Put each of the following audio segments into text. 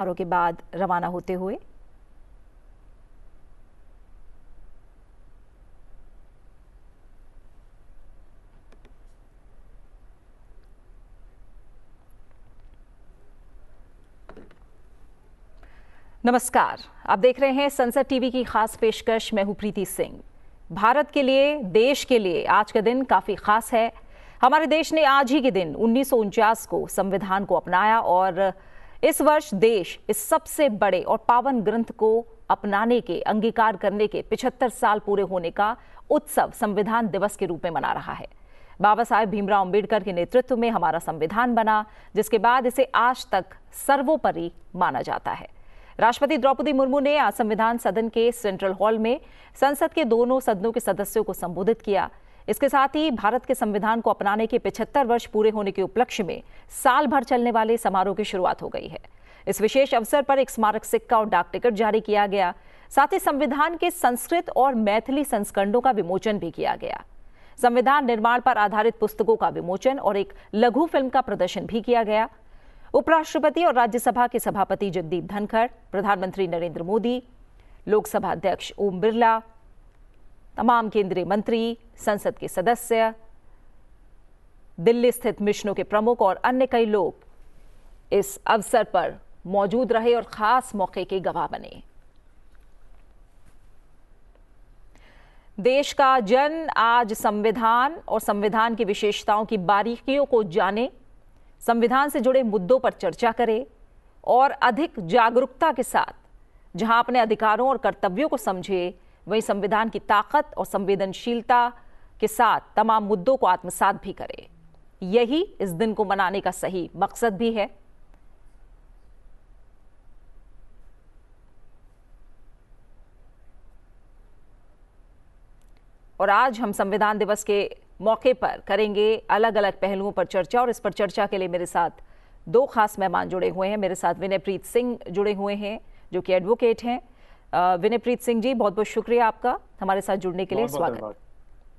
समारोह के बाद रवाना होते हुए। नमस्कार, आप देख रहे हैं संसद टीवी की खास पेशकश। मैं हूं प्रीति सिंह। भारत के लिए, देश के लिए आज का दिन काफी खास है। हमारे देश ने आज ही के दिन 1949 को संविधान को अपनाया और इस वर्ष देश इस सबसे बड़े और पावन ग्रंथ को अपनाने के, अंगीकार करने के 75 साल पूरे होने का उत्सव संविधान दिवस के रूप में मना रहा है। बाबा साहेब भीमराव अंबेडकर के नेतृत्व में हमारा संविधान बना, जिसके बाद इसे आज तक सर्वोपरि माना जाता है। राष्ट्रपति द्रौपदी मुर्मू ने आज संविधान सदन के सेंट्रल हॉल में संसद के दोनों सदनों के सदस्यों को संबोधित किया। इसके साथ ही भारत के संविधान को अपनाने के 75 वर्ष पूरे होने के उपलक्ष्य में साल भर चलने वाले समारोह की शुरुआत हो गई है। इस विशेष अवसर पर एक स्मारक सिक्का और डाक टिकट जारी किया गया। साथ ही संविधान के संस्कृत और मैथिली संस्करणों का विमोचन भी किया गया। संविधान निर्माण पर आधारित पुस्तकों का विमोचन और एक लघु फिल्म का प्रदर्शन भी किया गया। उपराष्ट्रपति और राज्यसभा के सभापति जगदीप धनखड़, प्रधानमंत्री नरेंद्र मोदी, लोकसभा अध्यक्ष ओम बिरला, तमाम केंद्रीय मंत्री, संसद के सदस्य, दिल्ली स्थित मिशनों के प्रमुख और अन्य कई लोग इस अवसर पर मौजूद रहे और खास मौके के गवाह बने। देश का जन आज संविधान और संविधान की विशेषताओं की बारीकियों को जाने, संविधान से जुड़े मुद्दों पर चर्चा करे और अधिक जागरूकता के साथ जहां अपने अधिकारों और कर्तव्यों को समझे, वहीं संविधान की ताकत और संवेदनशीलता के साथ तमाम मुद्दों को आत्मसात भी करे। यही इस दिन को मनाने का सही मकसद भी है। और आज हम संविधान दिवस के मौके पर करेंगे अलग अलग पहलुओं पर चर्चा, और इस पर चर्चा के लिए मेरे साथ दो खास मेहमान जुड़े हुए हैं। मेरे साथ विनयप्रीत सिंह जुड़े हुए हैं, जो कि एडवोकेट हैं। विनयप्रीत सिंह जी, बहुत बहुत शुक्रिया आपका हमारे साथ जुड़ने के लिए। स्वागत।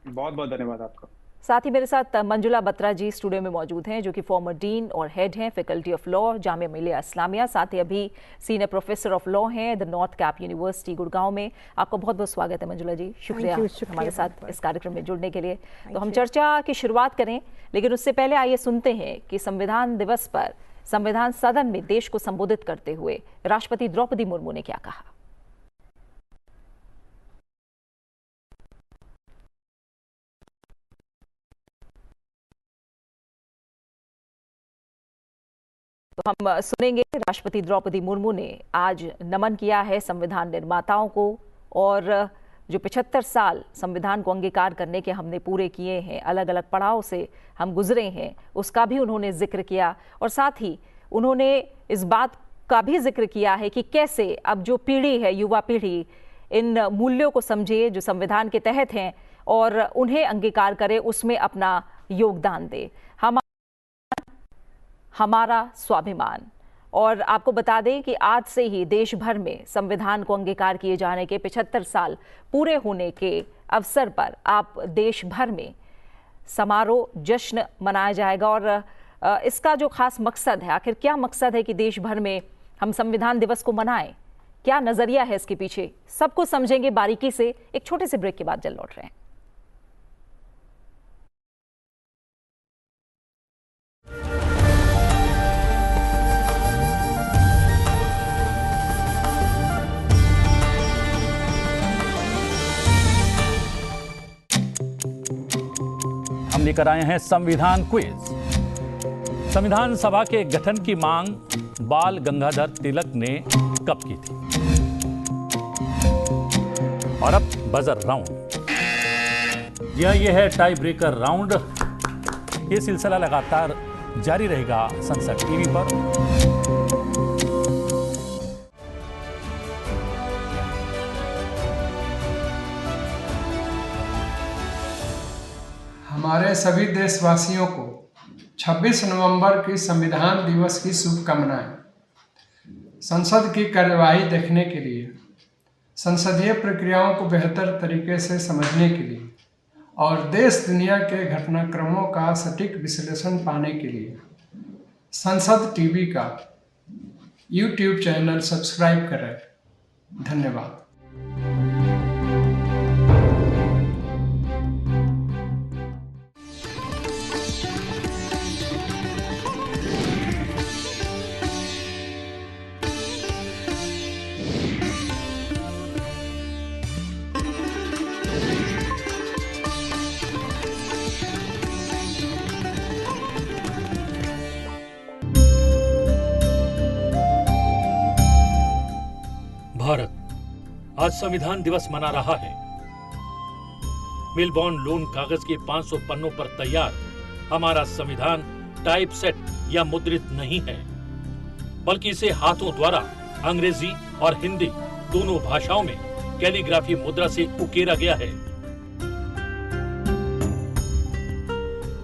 बहुत बहुत धन्यवाद आपका। साथ ही मेरे साथ मंजुला बत्रा जी स्टूडियो में मौजूद हैं, जो कि फॉर्मर डीन और हेड हैं faculty of law, Jamia Millia Islamia. साथ ही अभी सीनियर प्रोफेसर ऑफ लॉ हैं the north cap university Gurgaon में। आपका बहुत बहुत स्वागत है मंजुला जी, शुक्रिया हमारे साथ इस कार्यक्रम में जुड़ने के लिए। तो हम चर्चा की शुरुआत करें, लेकिन उससे पहले आइए सुनते हैं कि संविधान दिवस पर संविधान सदन में देश को संबोधित करते हुए राष्ट्रपति द्रौपदी मुर्मू ने क्या कहा। तो हम सुनेंगे राष्ट्रपति द्रौपदी मुर्मू ने आज नमन किया है संविधान निर्माताओं को, और जो 75 साल संविधान को अंगीकार करने के हमने पूरे किए हैं, अलग अलग पड़ाव से हम गुजरे हैं, उसका भी उन्होंने जिक्र किया। और साथ ही उन्होंने इस बात का भी जिक्र किया है कि कैसे अब जो पीढ़ी है, युवा पीढ़ी, इन मूल्यों को समझे जो संविधान के तहत हैं और उन्हें अंगीकार करे, उसमें अपना योगदान दे। हमारा स्वाभिमान। और आपको बता दें कि आज से ही देश भर में संविधान को अंगीकार किए जाने के 75 साल पूरे होने के अवसर पर आप देश भर में समारोह, जश्न मनाया जाएगा। और इसका जो खास मकसद है, आखिर क्या मकसद है कि देश भर में हम संविधान दिवस को मनाएं, क्या नजरिया है इसके पीछे, सब कुछ समझेंगे बारीकी से। एक छोटे से ब्रेक के बाद जल्द लौट रहे हैं। हम लेकर आए हैं संविधान क्विज। संविधान सभा के गठन की मांग बाल गंगाधर तिलक ने कब की थी? और अब बजर राउंड। यह है टाई ब्रेकर राउंड। ये सिलसिला लगातार जारी रहेगा संसद टीवी पर। हमारे सभी देशवासियों को 26 नवंबर की संविधान दिवस की शुभकामनाएं। संसद की कार्यवाही देखने के लिए, संसदीय प्रक्रियाओं को बेहतर तरीके से समझने के लिए और देश दुनिया के घटनाक्रमों का सटीक विश्लेषण पाने के लिए संसद टीवी का YouTube चैनल सब्सक्राइब करें। धन्यवाद। भारत आज संविधान दिवस मना रहा है। मेलबॉर्न लोन कागज के 500 पन्नों पर तैयार हमारा संविधान टाइप सेट या मुद्रित नहीं है, बल्कि इसे हाथों द्वारा अंग्रेजी और हिंदी दोनों भाषाओं में कैलीग्राफी मुद्रा से उकेरा गया है।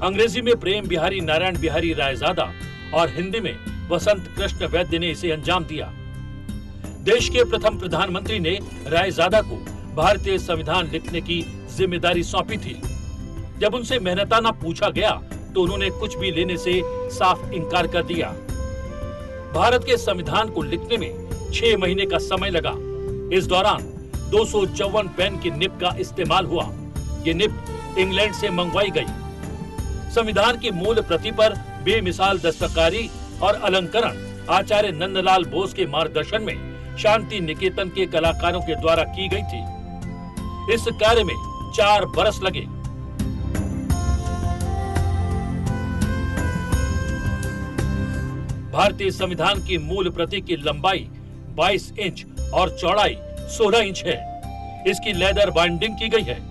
अंग्रेजी में प्रेम बिहारी नारायण बिहारी रायजादा और हिंदी में वसंत कृष्ण वैद्य ने इसे अंजाम दिया। देश के प्रथम प्रधानमंत्री ने रायजादा को भारतीय संविधान लिखने की जिम्मेदारी सौंपी थी। जब उनसे मेहनताना पूछा गया तो उन्होंने कुछ भी लेने से साफ इनकार कर दिया। भारत के संविधान को लिखने में 6 महीने का समय लगा। इस दौरान 254 पेन की निब का इस्तेमाल हुआ। ये निब इंग्लैंड से मंगवाई गई। संविधान की मूल प्रति पर बेमिसाल दस्तकारी और अलंकरण आचार्य नंदलाल बोस के मार्गदर्शन में शांति निकेतन के कलाकारों के द्वारा की गई थी। इस कार्य में 4 बरस लगे। भारतीय संविधान की मूल प्रति की लंबाई 22 इंच और चौड़ाई 16 इंच है। इसकी लेदर बाइंडिंग की गई है।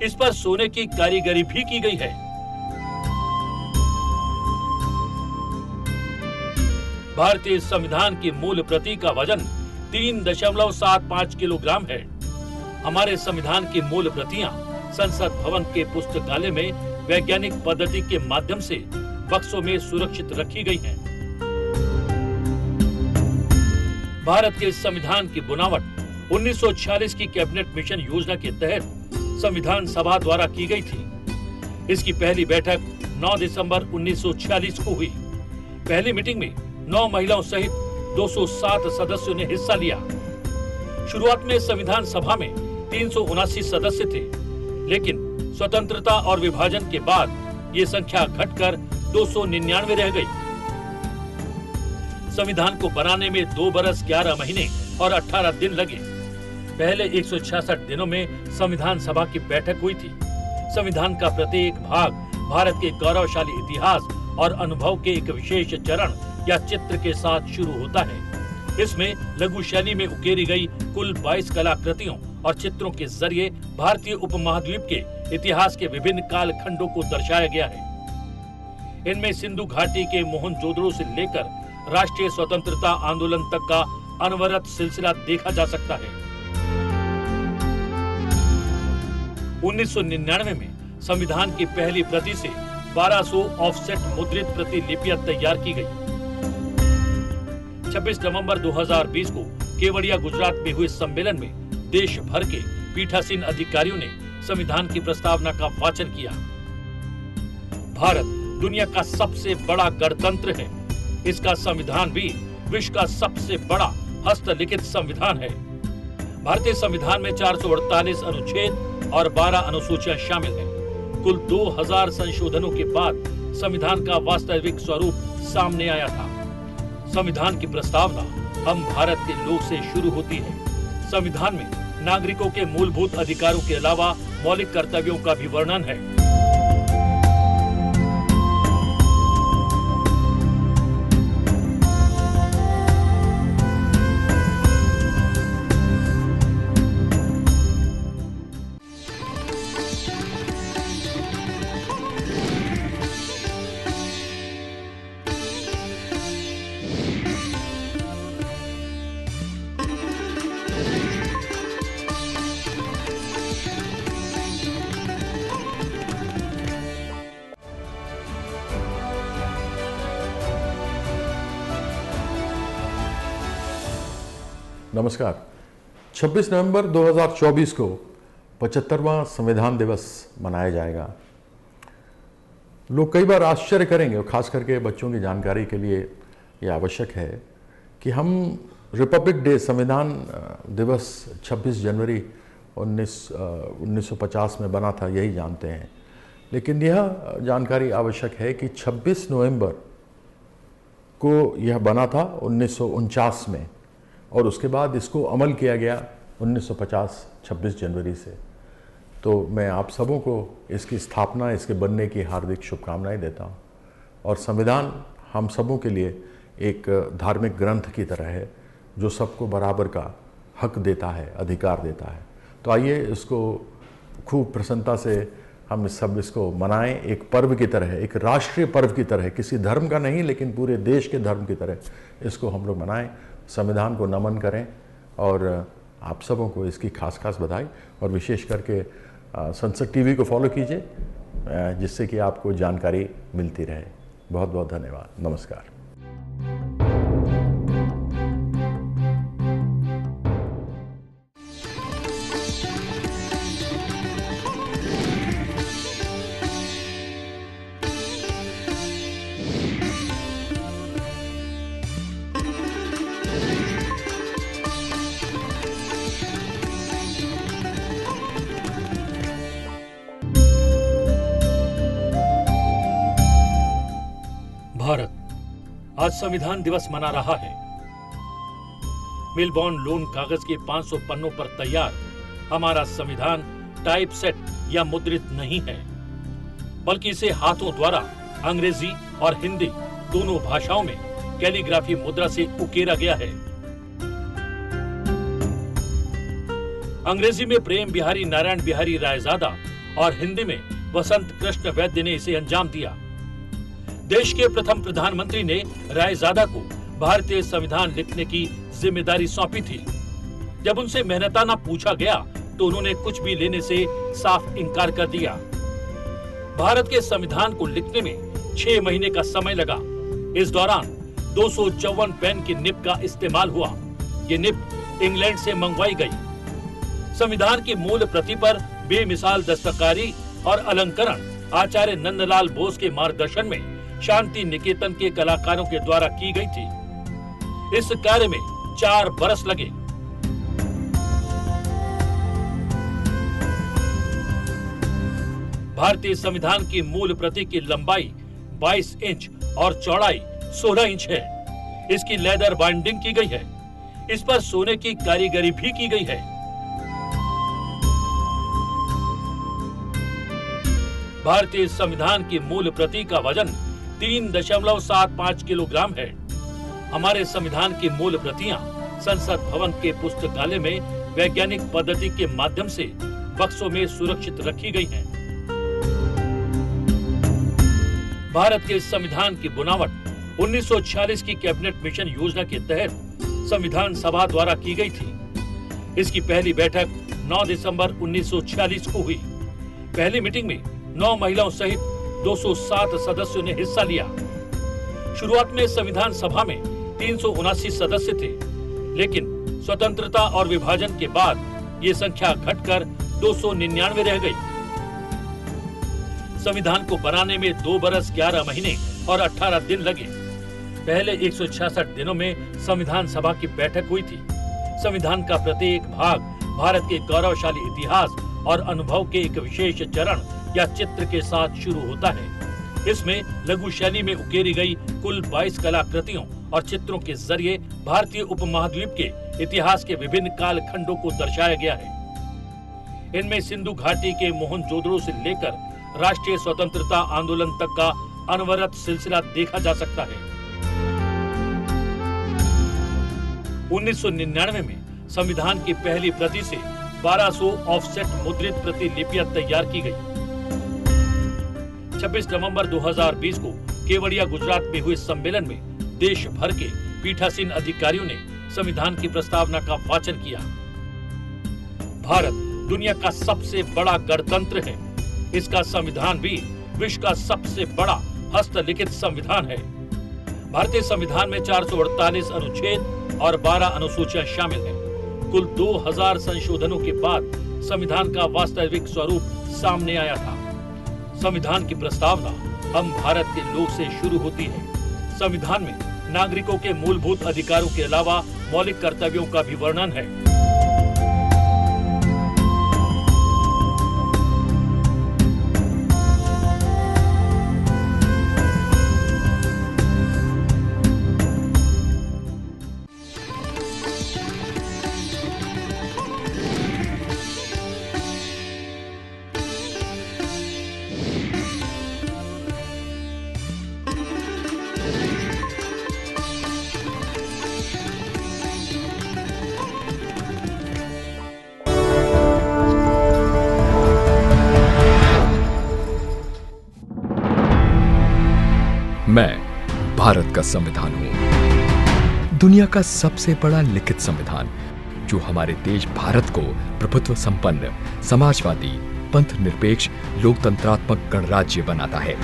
इस पर सोने की कारीगरी भी की गई है। भारतीय संविधान की मूल प्रति का वजन 3.75 किलोग्राम है। हमारे संविधान की मूल प्रतियां संसद भवन के पुस्तकालय में वैज्ञानिक पद्धति के माध्यम से बक्सों में सुरक्षित रखी गई हैं। भारत के संविधान की बुनावट 1946 की कैबिनेट मिशन योजना के तहत संविधान सभा द्वारा की गई थी। इसकी पहली बैठक 9 दिसंबर 1946 को हुई। पहली मीटिंग में 9 महिलाओं सहित 207 सदस्यों ने हिस्सा लिया। शुरुआत में संविधान सभा में 379 सदस्य थे, लेकिन स्वतंत्रता और विभाजन के बाद ये संख्या घटकर 299 रह गई। संविधान को बनाने में 2 बरस 11 महीने और 18 दिन लगे। पहले 166 दिनों में संविधान सभा की बैठक हुई थी। संविधान का प्रत्येक भाग भारत के गौरवशाली इतिहास और अनुभव के एक विशेष चरण या चित्र के साथ शुरू होता है। इसमें लघु शैली में उकेरी गई कुल 22 कलाकृतियों और चित्रों के जरिए भारतीय उपमहाद्वीप के इतिहास के विभिन्न कालखंडों को दर्शाया गया है। इनमें सिंधु घाटी के मोहनजोदड़ो से लेकर राष्ट्रीय स्वतंत्रता आंदोलन तक का अनवरत सिलसिला देखा जा सकता है। 1999 में संविधान की पहली प्रति से 1200 ऑफसेट मुद्रित प्रतिलिपियां तैयार की गई। 26 नवंबर 2020 को केवड़िया गुजरात में हुए सम्मेलन में देश भर के पीठासीन अधिकारियों ने संविधान की प्रस्तावना का वाचन किया। भारत दुनिया का सबसे बड़ा गणतंत्र है। इसका संविधान भी विश्व का सबसे बड़ा हस्तलिखित संविधान है। भारतीय संविधान में 448 अनुच्छेद और 12 अनुसूचियां शामिल हैं। कुल 2000 संशोधनों के बाद संविधान का वास्तविक स्वरूप सामने आया था। संविधान की प्रस्तावना हम भारत के लोग से शुरू होती है। संविधान में नागरिकों के मूलभूत अधिकारों के अलावा मौलिक कर्तव्यों का भी वर्णन है। नमस्कार। 26 नवंबर 2024 को 75वां संविधान दिवस मनाया जाएगा। लोग कई बार आश्चर्य करेंगे और ख़ास करके बच्चों की जानकारी के लिए ये आवश्यक है कि हम रिपब्लिक डे, संविधान दिवस 26 जनवरी 1950 में बना था, यही जानते हैं। लेकिन यह जानकारी आवश्यक है कि 26 नवंबर को यह बना था 1949 में, और उसके बाद इसको अमल किया गया 1950 26 जनवरी से। तो मैं आप सबों को इसकी स्थापना, इसके बनने की हार्दिक शुभकामनाएं देता हूं। और संविधान हम सबों के लिए एक धार्मिक ग्रंथ की तरह है जो सबको बराबर का हक देता है, अधिकार देता है। तो आइए इसको खूब प्रसन्नता से हम इसको मनाएं, एक पर्व की तरह, एक राष्ट्रीय पर्व की तरह, किसी धर्म का नहीं लेकिन पूरे देश के धर्म की तरह इसको हम लोग मनाएं, संविधान को नमन करें। और आप सबों को इसकी खास खास बधाई। और विशेष करके संसद टीवी को फॉलो कीजिए, जिससे कि आपको जानकारी मिलती रहे। बहुत बहुत धन्यवाद। नमस्कार। भारत आज संविधान दिवस मना रहा है। मेलबॉर्न लोन कागज के 500 पन्नों पर तैयार हमारा संविधान टाइप सेट या मुद्रित नहीं है, बल्कि इसे हाथों द्वारा अंग्रेजी और हिंदी दोनों भाषाओं में कैलीग्राफी मुद्रा से उकेरा गया है। अंग्रेजी में प्रेम बिहारी नारायण बिहारी रायजादा और हिंदी में वसंत कृष्ण वैद्य ने इसे अंजाम दिया। देश के प्रथम प्रधानमंत्री ने रायजादा को भारतीय संविधान लिखने की जिम्मेदारी सौंपी थी। जब उनसे मेहनताना पूछा गया तो उन्होंने कुछ भी लेने से साफ इनकार कर दिया। भारत के संविधान को लिखने में 6 महीने का समय लगा। इस दौरान 254 पेन की निब का इस्तेमाल हुआ। ये निब इंग्लैंड से मंगवाई गई। संविधान की मूल प्रति पर बेमिसाल दस्तकारी और अलंकरण आचार्य नंदलाल बोस के मार्गदर्शन में शांति निकेतन के कलाकारों के द्वारा की गई थी। इस कार्य में 4 बरस लगे। भारतीय संविधान की मूल प्रति की लंबाई 22 इंच और चौड़ाई 16 इंच है। इसकी लेदर बाइंडिंग की गई है। इस पर सोने की कारीगरी भी की गई है। भारतीय संविधान की मूल प्रति का वजन 3.75 किलोग्राम है। हमारे संविधान की मूल प्रतियां संसद भवन के पुस्तकालय में वैज्ञानिक पद्धति के माध्यम से बक्सों में सुरक्षित रखी गई हैं। भारत के संविधान की बुनावट 1946 की कैबिनेट मिशन योजना के तहत संविधान सभा द्वारा की गई थी। इसकी पहली बैठक 9 दिसंबर 1946 को हुई। पहली मीटिंग में 9 महिलाओं सहित 207 सदस्यों ने हिस्सा लिया। शुरुआत में संविधान सभा में 379 सदस्य थे, लेकिन स्वतंत्रता और विभाजन के बाद ये संख्या घटकर 299 रह गई। संविधान को बनाने में 2 बरस 11 महीने और 18 दिन लगे। पहले 166 दिनों में संविधान सभा की बैठक हुई थी। संविधान का प्रत्येक भाग भारत के गौरवशाली इतिहास और अनुभव के एक विशेष चरण या चित्र के साथ शुरू होता है। इसमें लघु शैली में उकेरी गई कुल 22 कलाकृतियों और चित्रों के जरिए भारतीय उपमहाद्वीप के इतिहास के विभिन्न कालखंडों को दर्शाया गया है। इनमें सिंधु घाटी के मोहनजोदड़ो से लेकर राष्ट्रीय स्वतंत्रता आंदोलन तक का अनवरत सिलसिला देखा जा सकता है। 1999 में संविधान की पहली प्रति से 1200 ऑफसेट मुद्रित प्रतिलिपियां तैयार की गई। 26 नवंबर 2020 को केवड़िया गुजरात में हुए सम्मेलन में देश भर के पीठासीन अधिकारियों ने संविधान की प्रस्तावना का वाचन किया। भारत दुनिया का सबसे बड़ा गणतंत्र है। इसका संविधान भी विश्व का सबसे बड़ा हस्तलिखित संविधान है। भारतीय संविधान में 448 अनुच्छेद और 12 अनुसूचियां शामिल हैं। कुल 2000 संशोधनों के बाद संविधान का वास्तविक स्वरूप सामने आया था। संविधान की प्रस्तावना हम भारत के लोग से शुरू होती है। संविधान में नागरिकों के मूलभूत अधिकारों के अलावा मौलिक कर्तव्यों का भी वर्णन है। मैं भारत का संविधान हूं, दुनिया का सबसे बड़ा लिखित संविधान, जो हमारे देश भारत को प्रभुत्व संपन्न, समाजवादी, पंथ निरपेक्ष, लोकतंत्रात्मक गणराज्य बनाता है।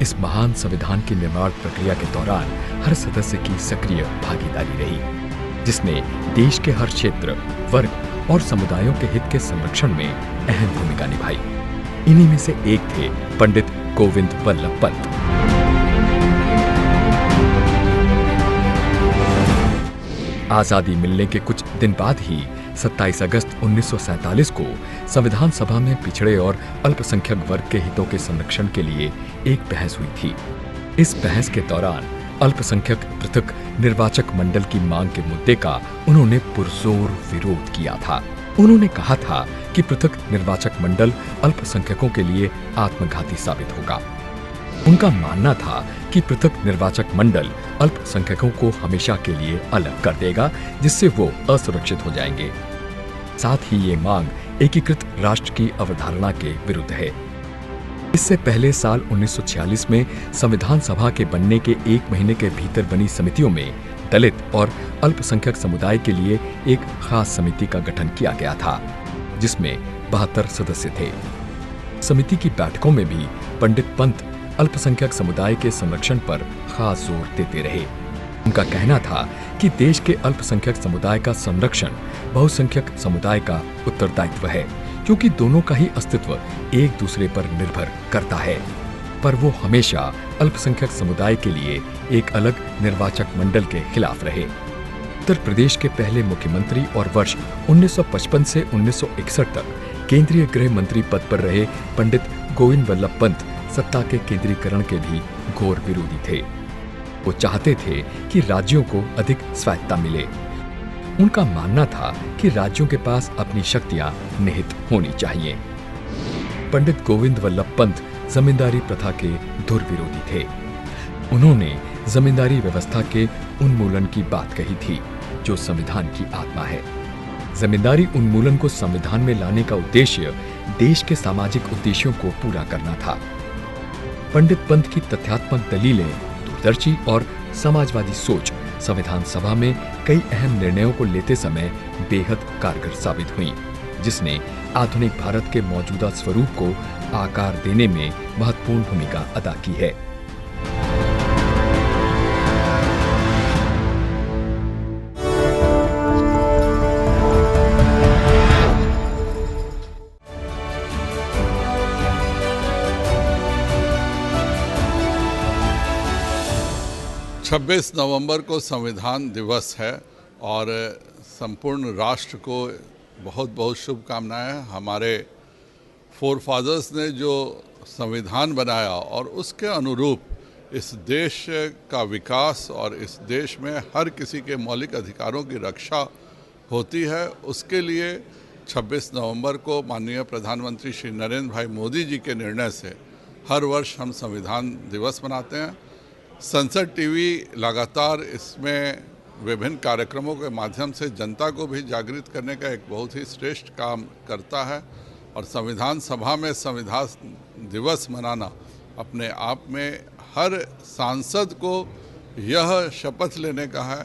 इस महान संविधान की निर्माण प्रक्रिया के दौरान हर सदस्य की सक्रिय भागीदारी रही, जिसने देश के हर क्षेत्र, वर्ग और समुदायों के हित के संरक्षण में अहम भूमिका निभाई। इन्हीं में से एक थे पंडित गोविंद वल्लभ पंत। आजादी मिलने के कुछ दिन बाद ही 27 अगस्त 1947 को संविधान सभा में पिछड़े और अल्पसंख्यक वर्ग के हितों के संरक्षण के लिए एक बहस हुई थी। इस बहस के दौरान अल्पसंख्यक पृथक निर्वाचक मंडल की मांग के मुद्दे का उन्होंने पुरजोर विरोध किया था। उन्होंने कहा था कि पृथक निर्वाचक मंडल अल्पसंख्यकों के लिए आत्मघाती साबित होगा। उनका मानना था कि पृथक निर्वाचक मंडल अल्पसंख्यकों को हमेशा के लिए अलग कर देगा, जिससे वो असुरक्षित हो जाएंगे। साथ ही ये मांग एकीकृत राष्ट्र की अवधारणा के विरुद्ध है। इससे पहले साल 1946 में संविधान सभा के बनने के 1 महीने के भीतर बनी समितियों में दलित और अल्पसंख्यक समुदाय के लिए एक खास समिति का गठन किया गया था, जिसमें 72 सदस्य थे। समिति की बैठकों में भी पंडित पंत अल्पसंख्यक समुदाय के संरक्षण पर खास जोर देते रहे। उनका कहना था कि देश के अल्पसंख्यक समुदाय का संरक्षण बहुसंख्यक समुदाय का उत्तरदायित्व है, क्योंकि दोनों का ही अस्तित्व एक दूसरे पर निर्भर करता है। पर वो हमेशा अल्पसंख्यक समुदाय के लिए एक अलग निर्वाचक मंडल के खिलाफ रहे। उत्तर प्रदेश के पहले मुख्यमंत्री और वर्ष 1955 से 1961 तक केंद्रीय गृह मंत्री पद पर रहे पंडित गोविंद वल्लभ पंत सत्ता के केंद्रीकरण के भी घोर विरोधी थे। वो चाहते थे कि राज्यों को अधिक स्वायत्तता मिले। उनका मानना था कि राज्यों के पास अपनी शक्तियां निहित होनी चाहिए। पंडित गोविंद वल्लभ पंत जमींदारी प्रथा के धुर विरोधी थे। उन्होंने जमींदारी व्यवस्था के उन्मूलन की बात कही थी, जो संविधान की आत्मा है। जमींदारी उन्मूलन को संविधान में लाने का उद्देश्य देश के सामाजिक उद्देश्यों को पूरा करना था। पंडित पंत की तथ्यात्मक दलीलें, दूरदर्शी और समाजवादी सोच संविधान सभा में कई अहम निर्णयों को लेते समय बेहद कारगर साबित हुई, जिसने आधुनिक भारत के मौजूदा स्वरूप को आकार देने में महत्वपूर्ण भूमिका अदा की है। छब्बीस नवंबर को संविधान दिवस है और संपूर्ण राष्ट्र को बहुत बहुत शुभकामनाएं। हमारे फोरफादर्स ने जो संविधान बनाया और उसके अनुरूप इस देश का विकास और इस देश में हर किसी के मौलिक अधिकारों की रक्षा होती है, उसके लिए 26 नवंबर को माननीय प्रधानमंत्री श्री नरेंद्र भाई मोदी जी के निर्णय से हर वर्ष हम संविधान दिवस मनाते हैं। संसद टीवी लगातार इसमें विभिन्न कार्यक्रमों के माध्यम से जनता को भी जागृत करने का एक बहुत ही श्रेष्ठ काम करता है और संविधान सभा में संविधान दिवस मनाना अपने आप में हर सांसद को यह शपथ लेने का है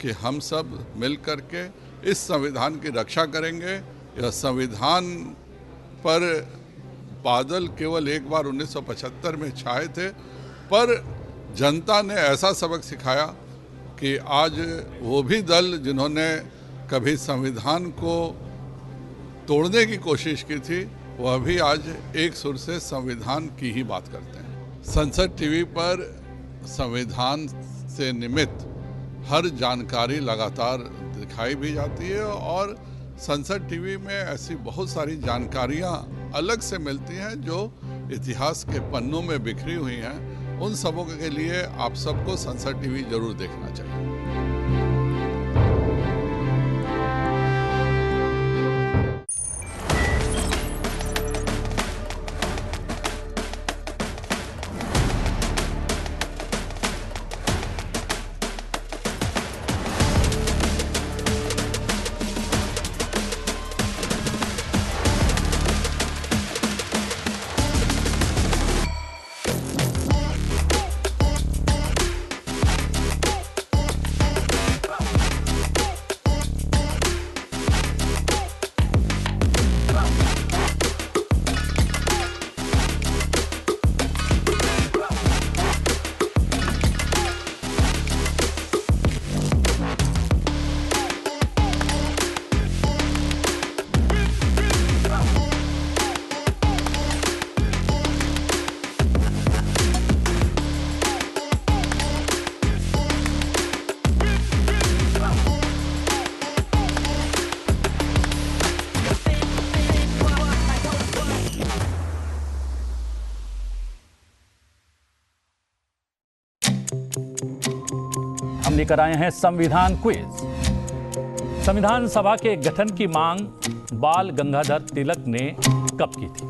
कि हम सब मिल कर के इस संविधान की रक्षा करेंगे। यह संविधान पर बादल केवल एक बार 1975 में छाए थे, पर जनता ने ऐसा सबक सिखाया कि आज वो भी दल जिन्होंने कभी संविधान को तोड़ने की कोशिश की थी, वह भी आज एक सुर से संविधान की ही बात करते हैं। संसद टीवी पर संविधान से निमित्त हर जानकारी लगातार दिखाई भी जाती है और संसद टीवी में ऐसी बहुत सारी जानकारियां अलग से मिलती हैं जो इतिहास के पन्नों में बिखरी हुई हैं। उन सबों के लिए आप सबको संसद टीवी जरूर देखना चाहिए। हम लेकर आए हैं संविधान क्विज। संविधान सभा के गठन की मांग बाल गंगाधर तिलक ने कब की थी?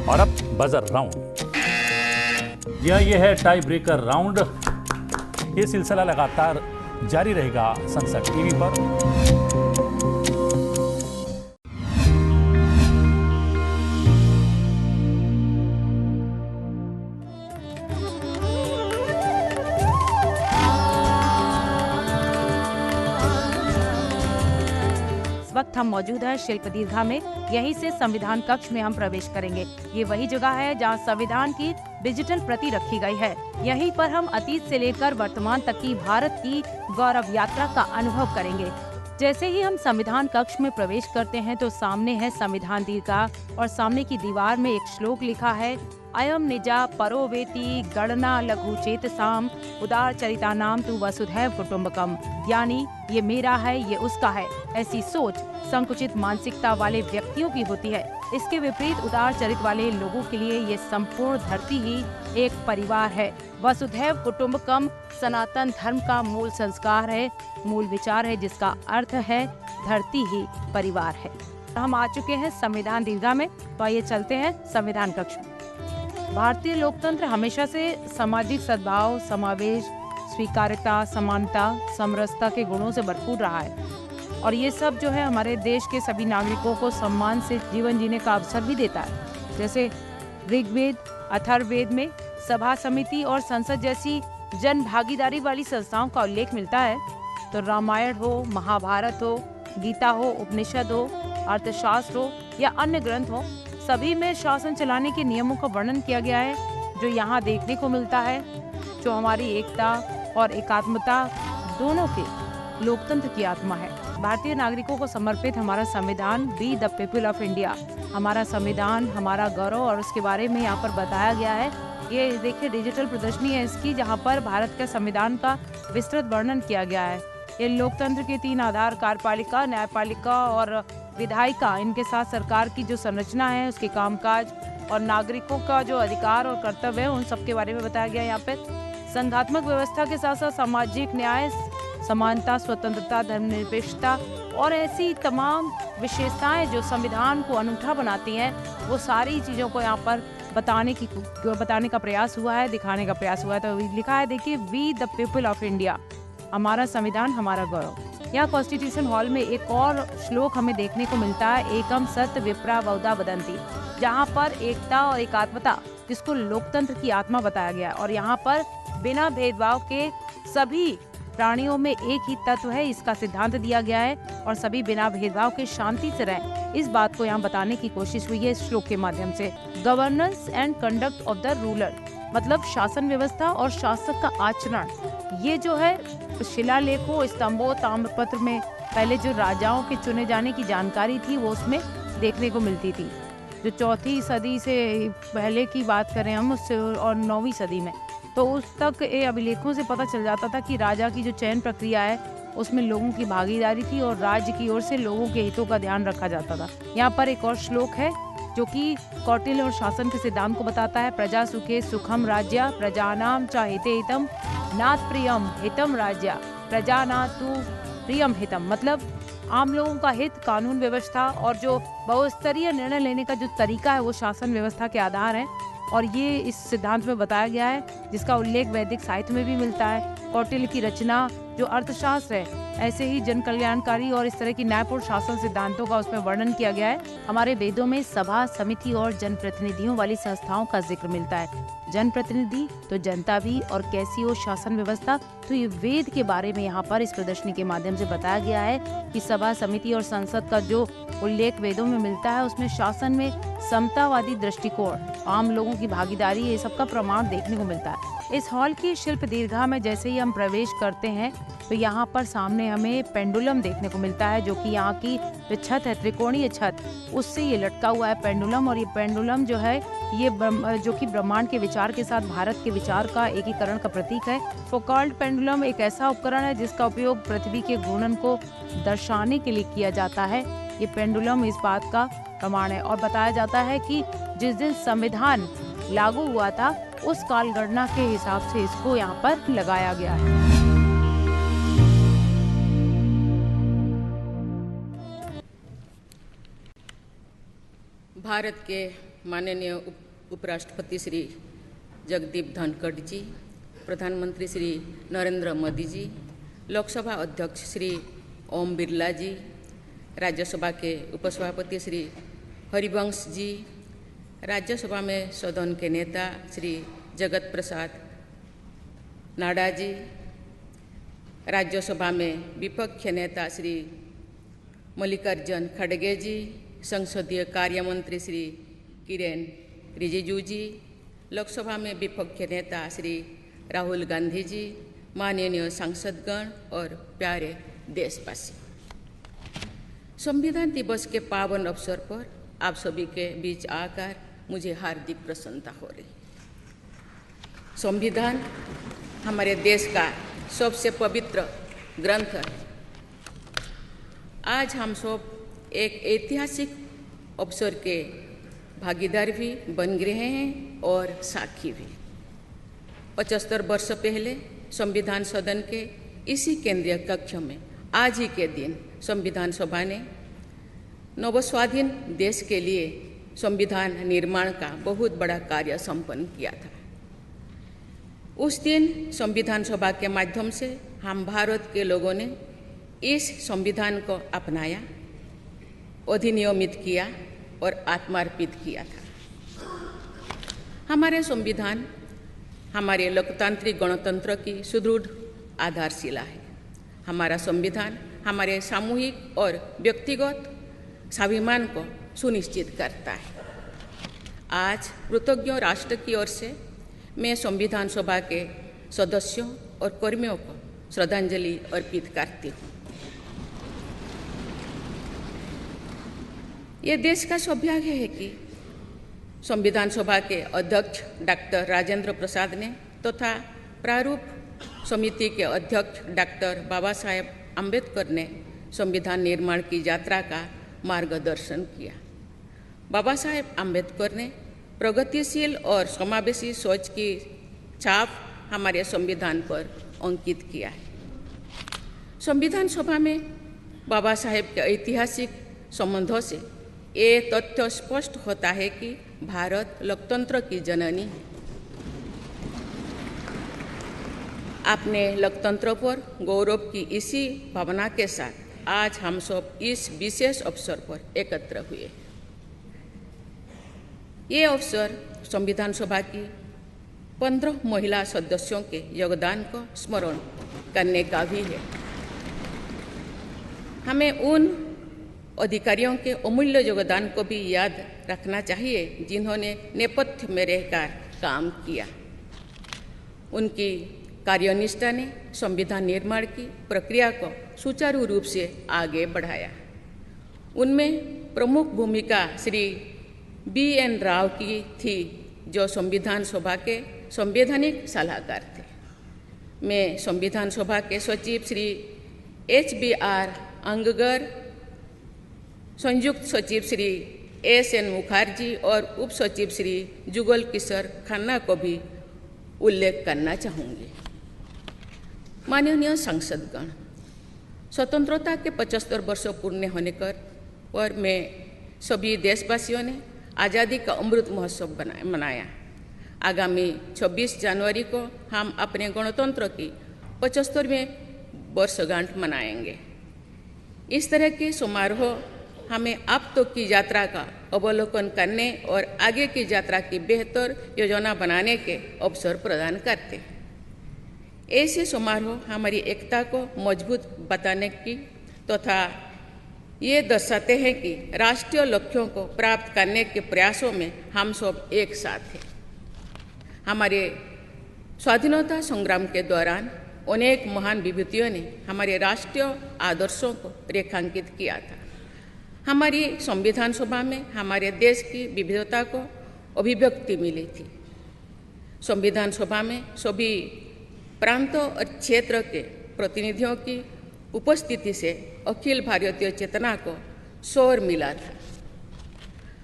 और अब बजर राउंड। यह है टाई ब्रेकर राउंड। ये सिलसिला लगातार जारी रहेगा संसद टीवी पर। वक्त हम मौजूद हैं शिल्प दीर्घा में। यहीं से संविधान कक्ष में हम प्रवेश करेंगे। ये वही जगह है जहां संविधान की डिजिटल प्रति रखी गई है। यहीं पर हम अतीत से लेकर वर्तमान तक की भारत की गौरव यात्रा का अनुभव करेंगे। जैसे ही हम संविधान कक्ष में प्रवेश करते हैं तो सामने है संविधान दीर्घा और सामने की दीवार में एक श्लोक लिखा है, अयम निजा परो वेति गणना लघु चेतसाम उदार चरिता नाम तु वसुधैव कुटुम्बकम। यानी ये मेरा है, ये उसका है। ऐसी सोच संकुचित मानसिकता वाले व्यक्तियों की होती है। इसके विपरीत उदार चरित वाले लोगों के लिए ये संपूर्ण धरती ही एक परिवार है। वसुधैव कुटुम्बकम सनातन धर्म का मूल संस्कार है, मूल विचार है, जिसका अर्थ है धरती ही परिवार है। हम आ चुके हैं संविधान दीर्घा में, तो आइए चलते हैं संविधान कक्ष में। भारतीय लोकतंत्र हमेशा से सामाजिक सद्भाव, समावेश, स्वीकार्यता, समानता, समरसता के गुणों से भरपूर रहा है और ये सब जो है हमारे देश के सभी नागरिकों को सम्मान से जीवन जीने का अवसर भी देता है। जैसे ऋग्वेद, अथर्ववेद में सभा समिति और संसद जैसी जन भागीदारी वाली संस्थाओं का उल्लेख मिलता है, तो रामायण हो, महाभारत हो, गीता हो, उपनिषद हो, अर्थशास्त्र हो या अन्य ग्रंथ हो, सभी में शासन चलाने के नियमों का वर्णन किया गया है। जो यहाँ देखने को मिलता है, जो हमारी एकता और एकात्मता दोनों के लोकतंत्र की आत्मा है। भारतीय नागरिकों को समर्पित हमारा संविधान, we the people of India, हमारा संविधान, हमारा गौरव, और उसके बारे में यहाँ पर बताया गया है। ये देखिए डिजिटल प्रदर्शनी है इसकी, जहाँ पर भारत के संविधान का विस्तृत वर्णन किया गया है। ये लोकतंत्र के 3 आधार, कार्यपालिका, न्यायपालिका और विधायिका, इनके साथ सरकार की जो संरचना है, उसके कामकाज और नागरिकों का जो अधिकार और कर्तव्य है, उन सब के बारे में बताया गया है। यहाँ पे संघात्मक व्यवस्था के साथ साथ सामाजिक न्याय, समानता, स्वतंत्रता, धर्मनिरपेक्षता और ऐसी तमाम विशेषताएं जो संविधान को अनूठा बनाती हैं, वो सारी चीज़ों को यहाँ पर बताने का प्रयास हुआ है, दिखाने का प्रयास हुआ है। तो लिखा है, देखिए, we the people of India, हमारा संविधान, हमारा गौरव। यहाँ कॉन्स्टिट्यूशन हॉल में एक और श्लोक हमें देखने को मिलता है, एकम सत्य विप्रा बहुधा वदंती, जहाँ पर एकता और एकात्मता, जिसको लोकतंत्र की आत्मा बताया गया है। और यहाँ पर बिना भेदभाव के सभी प्राणियों में एक ही तत्व है, इसका सिद्धांत दिया गया है और सभी बिना भेदभाव के शांति से रहें, इस बात को यहाँ बताने की कोशिश हुई है इस श्लोक के माध्यम से। Governance and conduct of the ruler, मतलब शासन व्यवस्था और शासक का आचरण, ये जो है शिलालेखों, स्तंभों, ताम्रपत्र में पहले जो राजाओं के चुने जाने की जानकारी थी वो उसमें देखने को मिलती थी। जो 4वीं सदी से पहले की बात करें हम उससे और 9वीं सदी में, तो उस तक ये अभिलेखों से पता चल जाता था कि राजा की जो चयन प्रक्रिया है उसमें लोगों की भागीदारी थी और राज्य की ओर से लोगों के हितों का ध्यान रखा जाता था। यहाँ पर एक और श्लोक है जो कि कौटिल्य और शासन के सिद्धांत को बताता है। प्रजा सुखे सुखम राज्य प्रजानाम च हिते हितम नाथ प्रियम हितम राज्य प्रजानातु प्रियम हितम, मतलब आम लोगों का हित, कानून व्यवस्था और जो बहुस्तरीय निर्णय लेने का जो तरीका है वो शासन व्यवस्था के आधार है। और ये इस सिद्धांत में बताया गया है जिसका उल्लेख वैदिक साहित्य में भी मिलता है। कौटिल्य की रचना जो अर्थशास्त्र है, ऐसे ही जन कल्याणकारी और इस तरह की न्यायपूर्ण शासन सिद्धांतों का उसमें वर्णन किया गया है। हमारे वेदों में सभा, समिति और जनप्रतिनिधियों वाली संस्थाओं का जिक्र मिलता है। जनप्रतिनिधि तो जनता भी, और कैसी हो शासन व्यवस्था, तो ये वेद के बारे में यहाँ पर इस प्रदर्शनी के माध्यम से बताया गया है कि सभा, समिति और संसद का जो उल्लेख वेदों में मिलता है उसमें शासन में समतावादी दृष्टिकोण, आम लोगों की भागीदारी, ये सब का प्रमाण देखने को मिलता है। इस हॉल की शिल्प दीर्घा में जैसे ही हम प्रवेश करते हैं तो यहाँ पर सामने हमें पेंडुलम देखने को मिलता है, जो कि यहाँ की जो छत है, त्रिकोणीय छत, उससे ये लटका हुआ है पेंडुलम। और ये पेंडुलम जो है ये जो कि ब्रह्मांड के विचार के साथ भारत के विचार का एकीकरण का प्रतीक है। फोकाल्ड पेंडुलम एक ऐसा उपकरण है जिसका उपयोग पृथ्वी के घूर्णन को दर्शाने के लिए किया जाता है। ये पेंडुलम इस बात का प्रमाण है और बताया जाता है कि जिस दिन संविधान लागू हुआ था उस काल गणना के हिसाब से इसको यहाँ पर लगाया गया है। भारत के माननीय उपराष्ट्रपति श्री जगदीप धनखड़ जी, प्रधानमंत्री श्री नरेंद्र मोदी जी, लोकसभा अध्यक्ष श्री ओम बिरला जी, राज्यसभा के उपसभापति श्री हरिवंश जी, राज्यसभा में सदन के नेता श्री जगत प्रसाद नाडा जी, राज्यसभा में विपक्ष नेता श्री मल्लिकार्जुन खड़गे जी, संसदीय कार्य मंत्री श्री किरेन रिजिजू जी, लोकसभा में विपक्ष नेता श्री राहुल गांधी जी, माननीय सांसदगण और प्यारे देशवासी, संविधान दिवस के पावन अवसर पर आप सभी के बीच आकर मुझे हार्दिक प्रसन्नता हो रही। संविधान हमारे देश का सबसे पवित्र ग्रंथ है। आज हम सब एक ऐतिहासिक अवसर के भागीदार भी बन गए हैं और साक्षी भी। 75 वर्ष पहले संविधान सदन के इसी केंद्रीय कक्ष में आज ही के दिन संविधान सभा ने नवस्वाधीन देश के लिए संविधान निर्माण का बहुत बड़ा कार्य संपन्न किया था। उस दिन संविधान सभा के माध्यम से हम भारत के लोगों ने इस संविधान को अपनाया, अधिनियमित किया और आत्मार्पित किया था। हमारे संविधान हमारे लोकतांत्रिक गणतंत्र की सुदृढ़ आधारशिला है। हमारा संविधान हमारे सामूहिक और व्यक्तिगत स्वाभिमान को सुनिश्चित करता है। आज कृतज्ञ राष्ट्र की ओर से मैं संविधान सभा के सदस्यों और कर्मियों को श्रद्धांजलि अर्पित करती हूँ। ये देश का सौभाग्य है कि संविधान सभा के अध्यक्ष डॉक्टर राजेंद्र प्रसाद ने तथा प्रारूप समिति के अध्यक्ष डॉक्टर बाबा साहेब अम्बेडकर ने संविधान निर्माण की यात्रा का मार्गदर्शन किया। बाबा साहेब अम्बेडकर ने प्रगतिशील और समावेशी सोच की छाप हमारे संविधान पर अंकित किया है। संविधान सभा में बाबा साहेब के ऐतिहासिक संबंधों से ये तथ्य स्पष्ट होता है कि भारत लोकतंत्र की जननी है। अपने लोकतंत्र पर गौरव की इसी भावना के साथ आज हम सब इस विशेष अवसर पर एकत्र हुए। ये अवसर संविधान सभा की 15 महिला सदस्यों के योगदान को स्मरण करने का भी है। हमें उन अधिकारियों के अमूल्य योगदान को भी याद रखना चाहिए जिन्होंने नेपथ्य में रहकर काम किया। उनकी कार्यनिष्ठा ने संविधान निर्माण की प्रक्रिया को सुचारू रूप से आगे बढ़ाया। उनमें प्रमुख भूमिका श्री BN राव की थी, जो संविधान सभा के संवैधानिक सलाहकार थे। मैं संविधान सभा के सचिव श्री HBR अंगगर, संयुक्त सचिव श्री SN मुखर्जी और उप सचिव श्री जुगल किशोर खन्ना को भी उल्लेख करना चाहूँगी। माननीय सांसदगण, स्वतंत्रता के 75 वर्ष पूर्ण होने पर मैं सभी देशवासियों ने आज़ादी का अमृत महोत्सव मनाया। आगामी 26 जनवरी को हम अपने गणतंत्र की 75वें वर्षगांठ मनाएंगे। इस तरह के समारोह हमें अब तक की यात्रा का अवलोकन करने और आगे की यात्रा की बेहतर योजना बनाने के अवसर प्रदान करते हैं। ऐसे समारोह हमारी एकता को मजबूत बताने की तथा ये दर्शाते हैं कि राष्ट्रीय लक्ष्यों को प्राप्त करने के प्रयासों में हम सब एक साथ हैं। हमारे स्वाधीनता संग्राम के दौरान अनेक महान विभूतियों ने हमारे राष्ट्रीय आदर्शों को रेखांकित किया था। हमारी संविधान सभा में हमारे देश की विविधता को अभिव्यक्ति मिली थी। संविधान सभा में सभी प्रांतों और क्षेत्र के प्रतिनिधियों की उपस्थिति से अखिल भारतीय चेतना को शोर मिला था।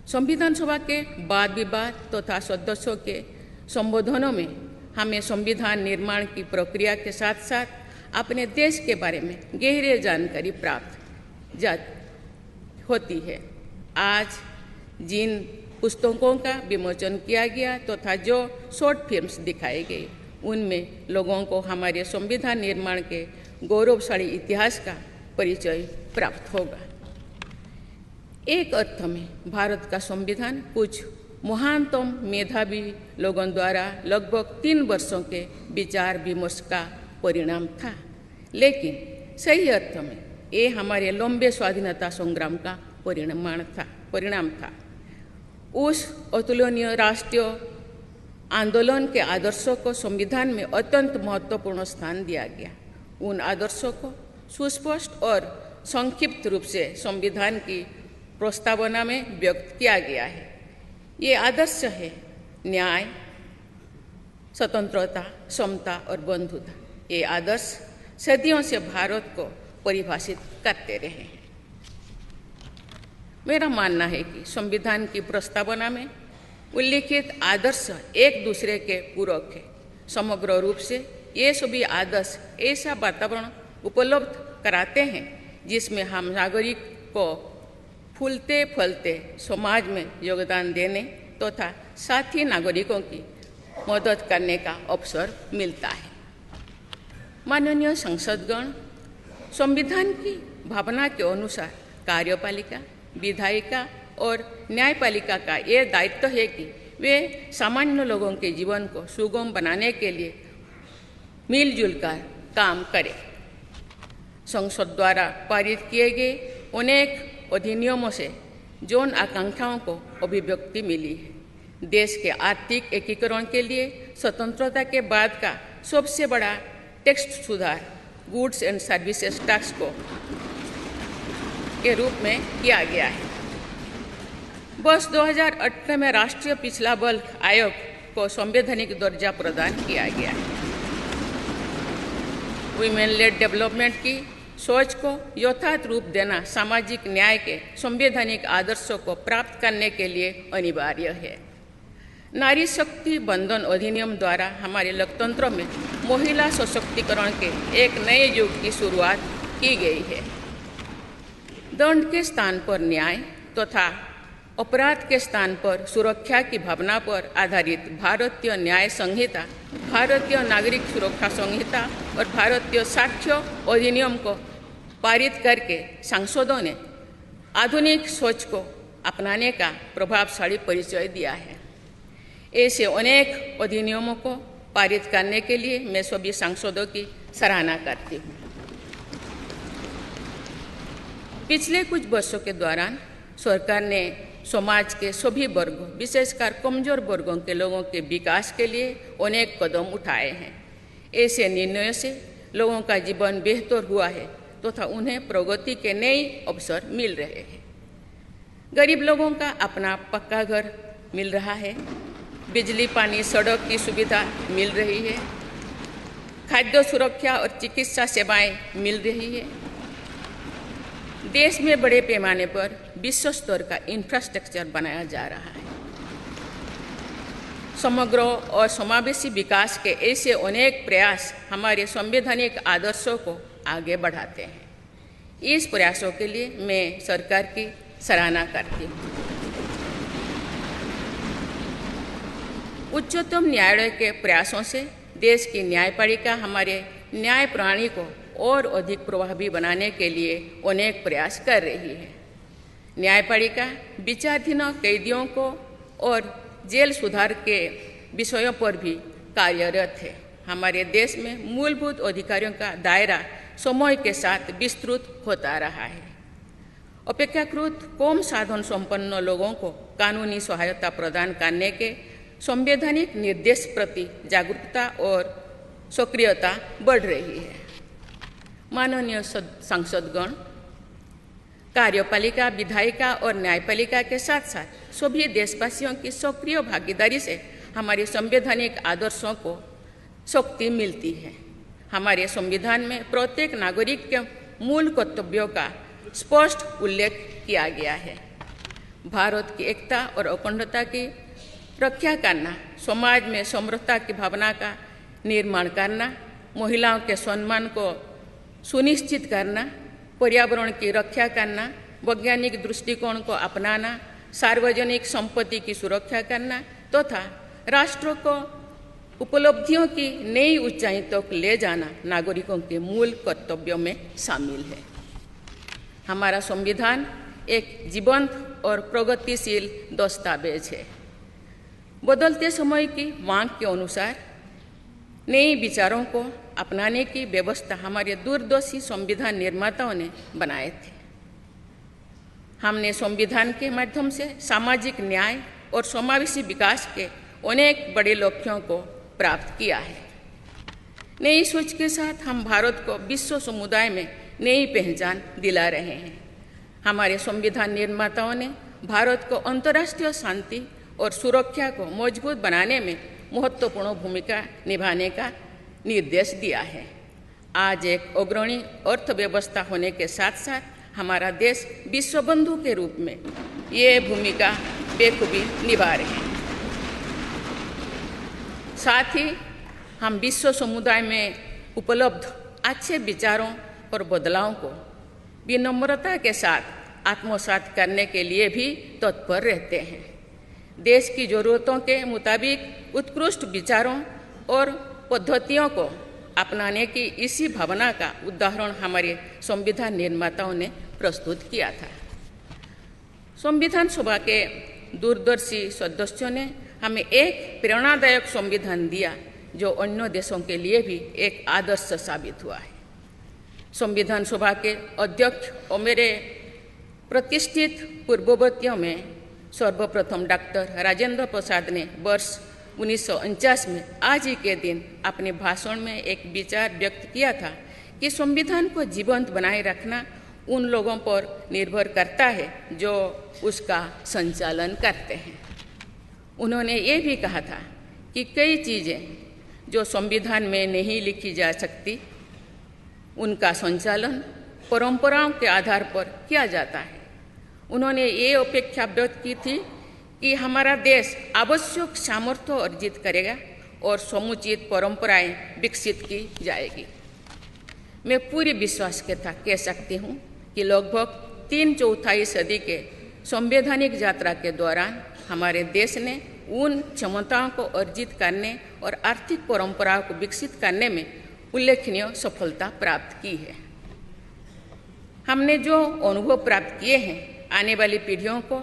संविधान सभा के वाद विवाद तथा सदस्यों के संबोधनों में हमें संविधान निर्माण की प्रक्रिया के साथ साथ अपने देश के बारे में गहरी जानकारी प्राप्त होती है। आज जिन पुस्तकों का विमोचन किया गया तथा जो शॉर्ट फिल्म्स दिखाई गई, उनमें लोगों को हमारे संविधान निर्माण के गौरवशाली इतिहास का परिचय प्राप्त होगा। एक अर्थ में भारत का संविधान कुछ महानतम मेधावी लोगों द्वारा लगभग 3 वर्षों के विचार विमर्श का परिणाम था, लेकिन सही अर्थ में ये हमारे लंबे स्वाधीनता संग्राम का परिणाम था। उस अतुलनीय राष्ट्रीय आंदोलन के आदर्शों को संविधान में अत्यंत महत्वपूर्ण स्थान दिया गया। उन आदर्शों को सुस्पष्ट और संक्षिप्त रूप से संविधान की प्रस्तावना में व्यक्त किया गया है। ये आदर्श है न्याय, स्वतंत्रता, समता और बंधुता। ये आदर्श सदियों से भारत को परिभाषित करते रहे हैं। मेरा मानना है कि संविधान की प्रस्तावना में उल्लिखित आदर्श एक दूसरे के पूरक है। समग्र रूप से ये सभी आदर्श ऐसा वातावरण उपलब्ध कराते हैं जिसमें हम नागरिक को फूलते फलते समाज में योगदान देने तथा साथी नागरिकों की मदद करने का अवसर मिलता है। माननीय संसदगण, संविधान की भावना के अनुसार कार्यपालिका, विधायिका और न्यायपालिका का ये दायित्व है कि वे सामान्य लोगों के जीवन को सुगम बनाने के लिए मिलजुल कर काम करें। संसद द्वारा पारित किए गए अनेक अधिनियमों से जौन आकांक्षाओं को अभिव्यक्ति मिली है। देश के आर्थिक एकीकरण के लिए स्वतंत्रता के बाद का सबसे बड़ा टैक्स सुधार गुड्स एंड सर्विसेज टैक्स को के रूप में किया गया है। वर्ष 2018 में राष्ट्रीय पिछड़ा वर्ग आयोग को संवैधानिक दर्जा प्रदान किया गया है। वुमेन लेड डेवलपमेंट की सोच को यथार्थ रूप देना सामाजिक न्याय के संवैधानिक आदर्शों को प्राप्त करने के लिए अनिवार्य है। नारी शक्ति बंधन अधिनियम द्वारा हमारे लोकतंत्र में महिला सशक्तिकरण के एक नए युग की शुरुआत की गई है। दंड के स्थान पर न्याय तथा अपराध के स्थान पर सुरक्षा की भावना पर आधारित भारतीय न्याय संहिता, भारतीय नागरिक सुरक्षा संहिता और भारतीय साक्ष्य अधिनियम को पारित करके सांसदों ने आधुनिक सोच को अपनाने का प्रभावशाली परिचय दिया है। ऐसे अनेक अधिनियमों को पारित करने के लिए मैं सभी सांसदों की सराहना करती हूँ। पिछले कुछ वर्षों के दौरान सरकार ने समाज के सभी वर्गों, विशेषकर कमजोर वर्गों के लोगों के विकास के लिए अनेक कदम उठाए हैं। ऐसे निर्णयों से लोगों का जीवन बेहतर हुआ है तथा उन्हें प्रगति के नए अवसर मिल रहे हैं। गरीब लोगों का अपना पक्का घर मिल रहा है, बिजली पानी सड़क की सुविधा मिल रही है, खाद्य सुरक्षा और चिकित्सा सेवाएं मिल रही है। देश में बड़े पैमाने पर विश्व स्तर का इंफ्रास्ट्रक्चर बनाया जा रहा है। समग्र और समावेशी विकास के ऐसे अनेक प्रयास हमारे संवैधानिक आदर्शों को आगे बढ़ाते हैं। इस प्रयासों के लिए मैं सरकार की सराहना करती हूँ। उच्चतम न्यायालय के प्रयासों से देश की न्यायपालिका हमारे न्याय प्रणाली को और अधिक प्रभावी बनाने के लिए अनेक प्रयास कर रही है। न्यायपालिका विचाराधीन कैदियों को और जेल सुधार के विषयों पर भी कार्यरत है। हमारे देश में मूलभूत अधिकारों का दायरा समय के साथ विस्तृत होता रहा है। अपेक्षाकृत कम साधन संपन्न लोगों को कानूनी सहायता प्रदान करने के संवैधानिक निर्देश प्रति जागरूकता और सक्रियता बढ़ रही है। माननीय सांसदगण, कार्यपालिका, विधायिका और न्यायपालिका के साथ साथ सभी देशवासियों की सक्रिय भागीदारी से हमारे संवैधानिक आदर्शों को शक्ति मिलती है। हमारे संविधान में प्रत्येक नागरिक के मूल कर्तव्यों का स्पष्ट उल्लेख किया गया है। भारत की एकता और अखंडता की रक्षा करना, समाज में समरसता की भावना का निर्माण करना, महिलाओं के सम्मान को सुनिश्चित करना, पर्यावरण की रक्षा करना, वैज्ञानिक दृष्टिकोण को अपनाना, सार्वजनिक संपत्ति की सुरक्षा करना तथा राष्ट्र को उपलब्धियों की नई ऊंचाई तक ले जाना नागरिकों के मूल कर्तव्यों में शामिल है। हमारा संविधान एक जीवंत और प्रगतिशील दस्तावेज है। बदलते समय की मांग के अनुसार नए विचारों को अपनाने की व्यवस्था हमारे दूरदर्शी संविधान निर्माताओं ने बनाए थे। हमने संविधान के माध्यम से सामाजिक न्याय और समावेशी विकास के अनेक बड़े लक्ष्यों को प्राप्त किया है। नई सोच के साथ हम भारत को विश्व समुदाय में नई पहचान दिला रहे हैं। हमारे संविधान निर्माताओं ने भारत को अंतर्राष्ट्रीय शांति और सुरक्षा को मजबूत बनाने में महत्वपूर्ण भूमिका निभाने का निर्देश दिया है। आज एक अग्रणी अर्थव्यवस्था होने के साथ साथ हमारा देश विश्व बंधु के रूप में ये भूमिका बेखूबी निभा रहे हैं। साथ ही हम विश्व समुदाय में उपलब्ध अच्छे विचारों और बदलावों को विनम्रता के साथ आत्मसात करने के लिए भी तत्पर रहते हैं। देश की जरूरतों के मुताबिक उत्कृष्ट विचारों और पद्धतियों को अपनाने की इसी भावना का उदाहरण हमारे संविधान निर्माताओं ने प्रस्तुत किया था। संविधान सभा के दूरदर्शी सदस्यों ने हमें एक प्रेरणादायक संविधान दिया जो अन्य देशों के लिए भी एक आदर्श साबित हुआ है। संविधान सभा के अध्यक्ष और मेरे प्रतिष्ठित पूर्ववर्तियों में सर्वप्रथम डॉक्टर राजेंद्र प्रसाद ने वर्ष 1949 में आज ही के दिन अपने भाषण में एक विचार व्यक्त किया था कि संविधान को जीवंत बनाए रखना उन लोगों पर निर्भर करता है जो उसका संचालन करते हैं। उन्होंने ये भी कहा था कि कई चीज़ें जो संविधान में नहीं लिखी जा सकती, उनका संचालन परंपराओं के आधार पर किया जाता है। उन्होंने ये अपेक्षा व्यक्त की थी कि हमारा देश आवश्यक सामर्थ्य अर्जित करेगा और समुचित परंपराएं विकसित की जाएगी। मैं पूरी विश्वास के साथ कह सकती हूँ कि लगभग 3/4 सदी के संवैधानिक यात्रा के दौरान हमारे देश ने उन क्षमताओं को अर्जित करने और आर्थिक परंपराओं को विकसित करने में उल्लेखनीय सफलता प्राप्त की है। हमने जो अनुभव प्राप्त किए हैं, आने वाली पीढ़ियों को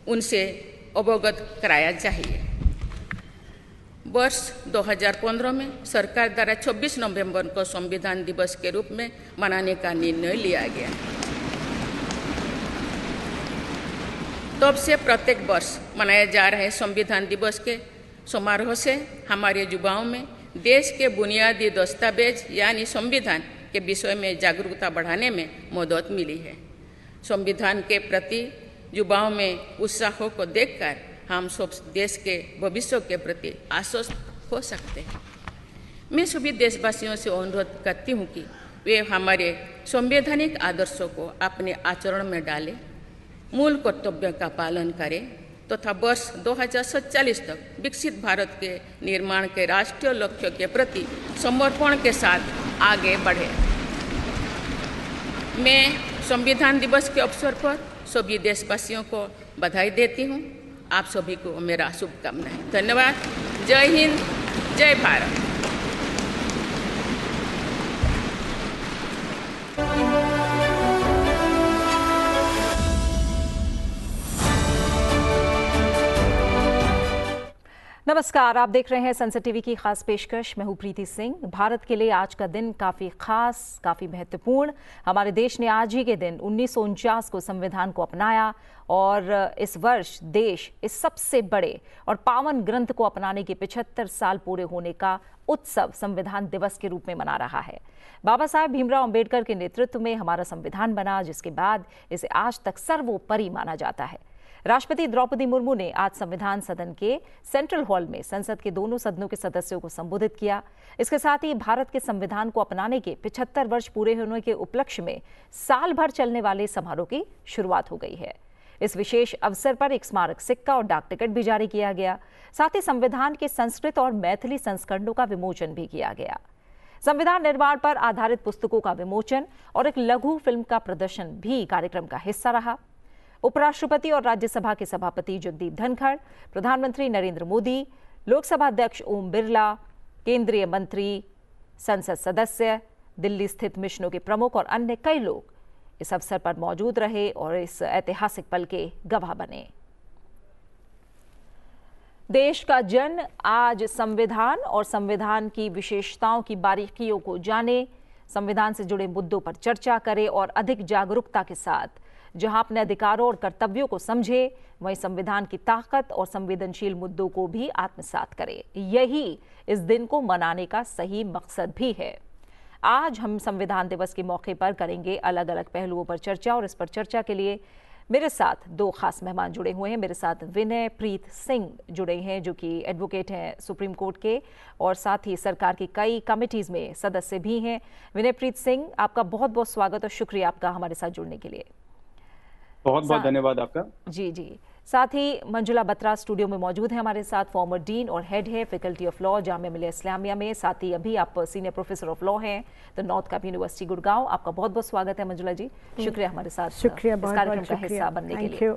उनसे अवगत कराया चाहिए। वर्ष 2015 में सरकार द्वारा 26 नवंबर को संविधान दिवस के रूप में मनाने का निर्णय लिया गया। तब से प्रत्येक वर्ष मनाए जा रहे संविधान दिवस के समारोह से हमारे युवाओं में देश के बुनियादी दस्तावेज यानी संविधान के विषय में जागरूकता बढ़ाने में मदद मिली है। संविधान के प्रति युवाओं में उत्साह को देखकर हम सब देश के भविष्य के प्रति आश्वस्त हो सकते हैं। मैं सभी देशवासियों से अनुरोध करती हूँ कि वे हमारे संवैधानिक आदर्शों को अपने आचरण में डालें, मूल कर्तव्यों का पालन करें तथा वर्ष 2047 तक विकसित भारत के निर्माण के राष्ट्रीय लक्ष्य के प्रति समर्पण के साथ आगे बढ़ें। मैं संविधान दिवस के अवसर पर सभी देशवासियों को बधाई देती हूँ। आप सभी को मेरा शुभकामनाएं। धन्यवाद। जय हिंद, जय भारत। नमस्कार, आप देख रहे हैं संसद टीवी की खास पेशकश। मैं हूं प्रीति सिंह। भारत के लिए आज का दिन काफी खास, काफी महत्वपूर्ण। हमारे देश ने आज ही के दिन 1949 को संविधान को अपनाया और इस वर्ष देश इस सबसे बड़े और पावन ग्रंथ को अपनाने के 75 साल पूरे होने का उत्सव संविधान दिवस के रूप में मना रहा है। बाबा साहेब भीमराव अंबेडकर के नेतृत्व में हमारा संविधान बना, जिसके बाद इसे आज तक सर्वोपरि माना जाता है। राष्ट्रपति द्रौपदी मुर्मू ने आज संविधान सदन के सेंट्रल हॉल में संसद के दोनों सदनों के सदस्यों को संबोधित किया। इसके साथ ही भारत के संविधान को अपनाने के 75 वर्ष पूरे होने के उपलक्ष्य में साल भर चलने वाले समारोह की शुरुआत हो गई है। इस विशेष अवसर पर एक स्मारक सिक्का और डाक टिकट भी जारी किया गया। साथ ही संविधान के संस्कृत और मैथिली संस्करणों का विमोचन भी किया गया। संविधान निर्माण पर आधारित पुस्तकों का विमोचन और एक लघु फिल्म का प्रदर्शन भी कार्यक्रम का हिस्सा रहा। उपराष्ट्रपति और राज्यसभा के सभापति जगदीप धनखड़, प्रधानमंत्री नरेंद्र मोदी, लोकसभा अध्यक्ष ओम बिरला, केंद्रीय मंत्री, संसद सदस्य, दिल्ली स्थित मिशनों के प्रमुख और अन्य कई लोग इस अवसर पर मौजूद रहे और इस ऐतिहासिक पल के गवाह बने। देश का जन आज संविधान और संविधान की विशेषताओं की बारीकियों को जाने, संविधान से जुड़े मुद्दों पर चर्चा करे और अधिक जागरूकता के साथ जहां अपने अधिकारों और कर्तव्यों को समझे, वहीं संविधान की ताकत और संवेदनशील मुद्दों को भी आत्मसात करे। यही इस दिन को मनाने का सही मकसद भी है। आज हम संविधान दिवस के मौके पर करेंगे अलग अलग पहलुओं पर चर्चा और इस पर चर्चा के लिए मेरे साथ दो खास मेहमान जुड़े हुए हैं। मेरे साथ विनय प्रीत सिंह जुड़े हैं, जो कि एडवोकेट हैं सुप्रीम कोर्ट के और साथ ही सरकार की कई कमिटीज में सदस्य भी हैं। विनय प्रीत सिंह, आपका बहुत बहुत स्वागत और शुक्रिया आपका हमारे साथ जुड़ने के लिए। बहुत बहुत धन्यवाद आपका। जी जी। साथ ही मंजुला बत्रा स्टूडियो में मौजूद है हमारे साथ, फॉर्मर डीन और हेड है faculty of law Jamia Millia Islamia में। साथ ही अभी आप सीनियर प्रोफेसर ऑफ लॉ हैं the north cap university Gurgaon. आपका बहुत बहुत स्वागत है मंजुला जी, शुक्रिया हमारे साथ इस कार्यक्रम का हिस्सा बनने के लिए।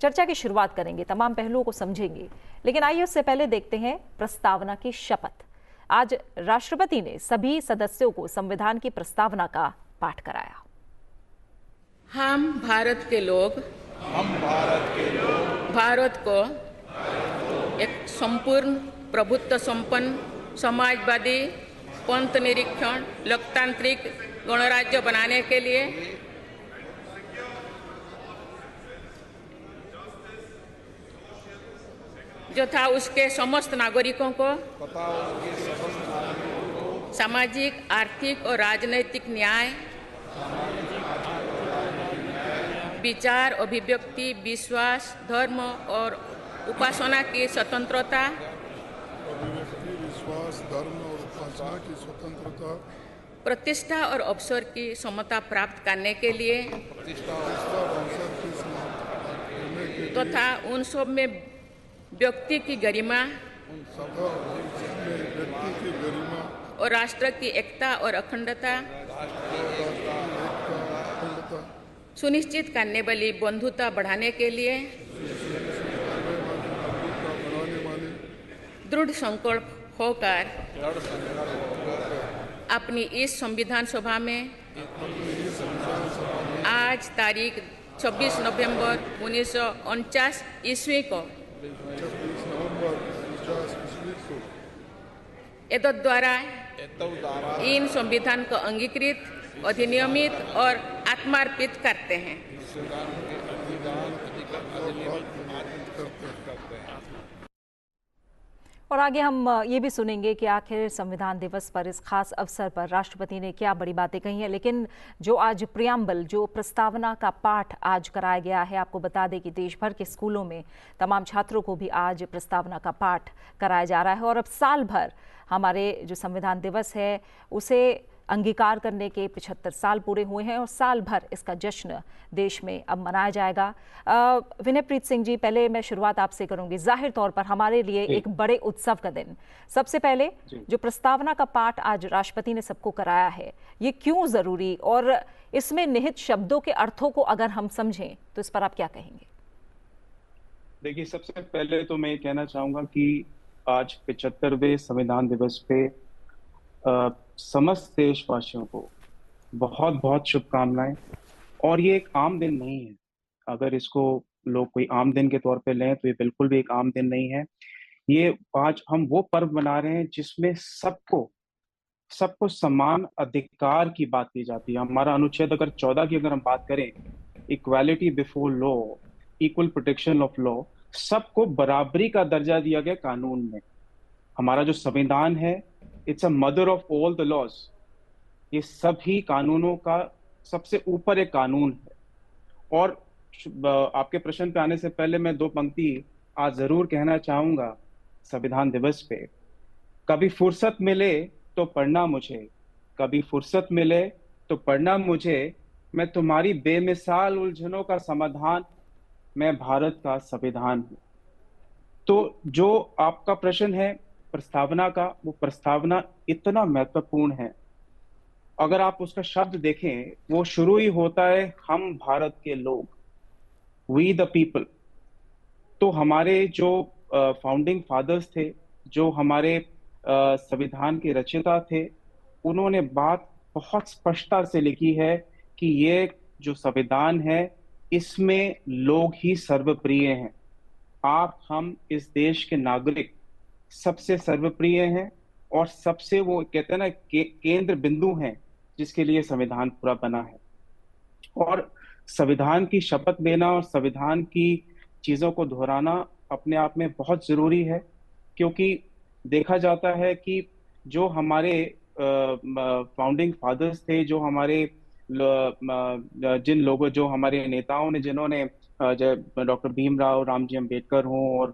चर्चा की शुरुआत करेंगे, तमाम पहलुओं को समझेंगे, लेकिन आइए उससे पहले देखते हैं प्रस्तावना की शपथ। आज राष्ट्रपति ने सभी सदस्यों को संविधान की प्रस्तावना का पाठ कराया। हम भारत के लोग भारत को एक संपूर्ण प्रभुत्व संपन्न समाजवादी पंथ निरीक्षण लोकतांत्रिक गणराज्य बनाने के लिए जो था उसके समस्त नागरिकों को सामाजिक, आर्थिक और राजनैतिक न्याय, विचार, अभिव्यक्ति, विश्वास, धर्म और उपासना की स्वतंत्रता, प्रतिष्ठा और अवसर की समता प्राप्त करने के लिए तथा उन सब में व्यक्ति की गरिमा और राष्ट्र की एकता और अखंडता सुनिश्चित करने वाली बंधुता बढ़ाने के लिए दृढ़ संकल्प होकर अपनी इस संविधान सभा में आज तारीख 26 नवंबर 1949 ईस्वी को एतद द्वारा इन संविधान को अंगीकृत, अधिनियमित और आत्मार्पित करते हैं। और आगे हम ये भी सुनेंगे कि आखिर संविधान दिवस पर इस खास अवसर पर राष्ट्रपति ने क्या बड़ी बातें कही हैं। लेकिन जो आज प्रियम्बल, जो प्रस्तावना का पाठ आज कराया गया है, आपको बता दें कि देश भर के स्कूलों में तमाम छात्रों को भी आज प्रस्तावना का पाठ कराया जा रहा है। और अब साल भर हमारे जो संविधान दिवस है उसे अंगीकार करने के 75 साल पूरे हुए हैं और साल भर इसका जश्न देश में अब मनाया जाएगा। विनयप्रीत सिंह जी, पहले मैं शुरुआत आपसे करूंगी। जाहिर तौर पर हमारे लिए एक बड़े उत्सव का दिन। सबसे पहले जो प्रस्तावना का पाठ आज राष्ट्रपति ने सबको कराया है, ये क्यों जरूरी, और इसमें निहित शब्दों के अर्थों को अगर हम समझें तो इस पर आप क्या कहेंगे? देखिए, सबसे पहले तो मैं ये कहना चाहूंगा कि आज 75वें संविधान दिवस पे समस्त देशवासियों को बहुत बहुत शुभकामनाएं। और ये एक आम दिन नहीं है। अगर इसको लोग कोई आम दिन के तौर पे लें तो ये बिल्कुल भी एक आम दिन नहीं है। ये आज हम वो पर्व मना रहे हैं जिसमें सबको समान अधिकार की बात की जाती है। हमारा अनुच्छेद अगर 14 की अगर हम बात करें, equality before law, equal protection of law, सबको बराबरी का दर्जा दिया गया कानून में। हमारा जो संविधान है, it's a mother of all the laws. ये सभी कानूनों का सबसे ऊपर एक कानून है। और आपके प्रश्न पे आने से पहले मैं दो पंक्ति आज जरूर कहना चाहूंगा संविधान दिवस पे। कभी फुर्सत मिले तो पढ़ना मुझे, कभी फुर्सत मिले तो पढ़ना मुझे, मैं तुम्हारी बेमिसाल उलझनों का समाधान, मैं भारत का संविधान हूं। तो जो आपका प्रश्न है प्रस्तावना का, वो प्रस्तावना इतना महत्वपूर्ण है। अगर आप उसका शब्द देखें, वो शुरू ही होता है हम भारत के लोग, वी द पीपल। तो हमारे जो फाउंडिंग फादर्स थे, जो हमारे संविधान के रचयिता थे, उन्होंने बात बहुत स्पष्टता से लिखी है कि ये जो संविधान है इसमें लोग ही सर्वप्रिय हैं। आप हम इस देश के नागरिक सबसे सर्वप्रिय हैं और सबसे, वो कहते हैं ना, केंद्र बिंदु हैं जिसके लिए संविधान पूरा बना है। और संविधान की शपथ लेना और संविधान की चीजों को दोहराना अपने आप में बहुत जरूरी है, क्योंकि देखा जाता है कि जो हमारे फाउंडिंग फादर्स थे, जो हमारे जिन लोगों, जो हमारे नेताओं ने, जिन्होंने डॉक्टर भीमराव रामजी अम्बेडकर हों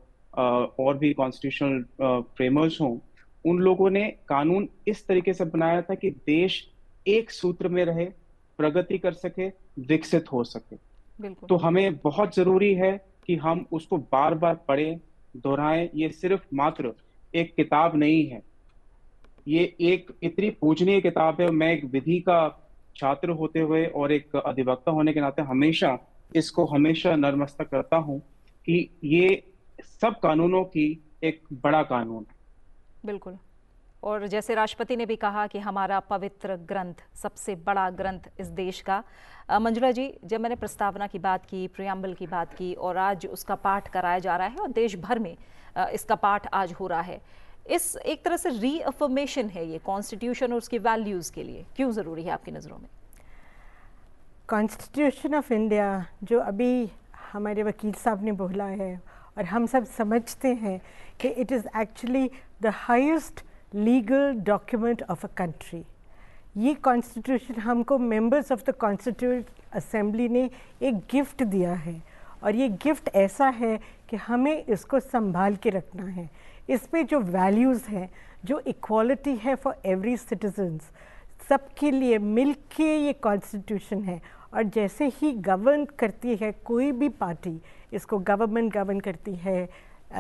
और भी कॉन्स्टिट्यूशनल फ्रेमर्स हों, उन लोगों ने कानून इस तरीके से बनाया था कि देश एक सूत्र में रहे, प्रगति कर सके, विकसित हो सके। तो हमें बहुत जरूरी है कि हम उसको बार बार पढ़ें, दोहराएं। ये सिर्फ मात्र एक किताब नहीं है, ये एक इतनी पूजनीय किताब है। मैं एक विधि का छात्र होते हुए और एक अधिवक्ता होने के नाते हमेशा नतमस्तक करता हूं कि ये सब कानूनों की एक बड़ा कानून है। बिल्कुल। और जैसे राष्ट्रपति ने भी कहा कि हमारा पवित्र ग्रंथ, सबसे बड़ा ग्रंथ इस देश का। मंजुला जी, जब मैंने प्रस्तावना की बात की, प्रियम्बल की बात की, और आज उसका पाठ कराया जा रहा है और देश भर में इसका पाठ आज हो रहा है, इस एक तरह से रीअफर्मेशन है ये कॉन्स्टिट्यूशन और उसकी वैल्यूज़ के लिए, क्यों ज़रूरी है आपकी नज़रों में? कॉन्स्टिट्यूशन ऑफ इंडिया जो अभी हमारे वकील साहब ने बोला है और हम सब समझते हैं कि it is actually the highest legal document of a country. ये कॉन्स्टिट्यूशन हमको members of the constituent assembly ने एक गिफ्ट दिया है, और ये गिफ्ट ऐसा है कि हमें इसको संभाल के रखना है। इसमें जो वैल्यूज़ हैं, जो इक्वालिटी है फॉर एवरी सिटीजन्स, सबके लिए मिल के ये कॉन्स्टिट्यूशन है। और जैसे ही गवर्न करती है कोई भी पार्टी, इसको गवर्नमेंट गवर्न करती है,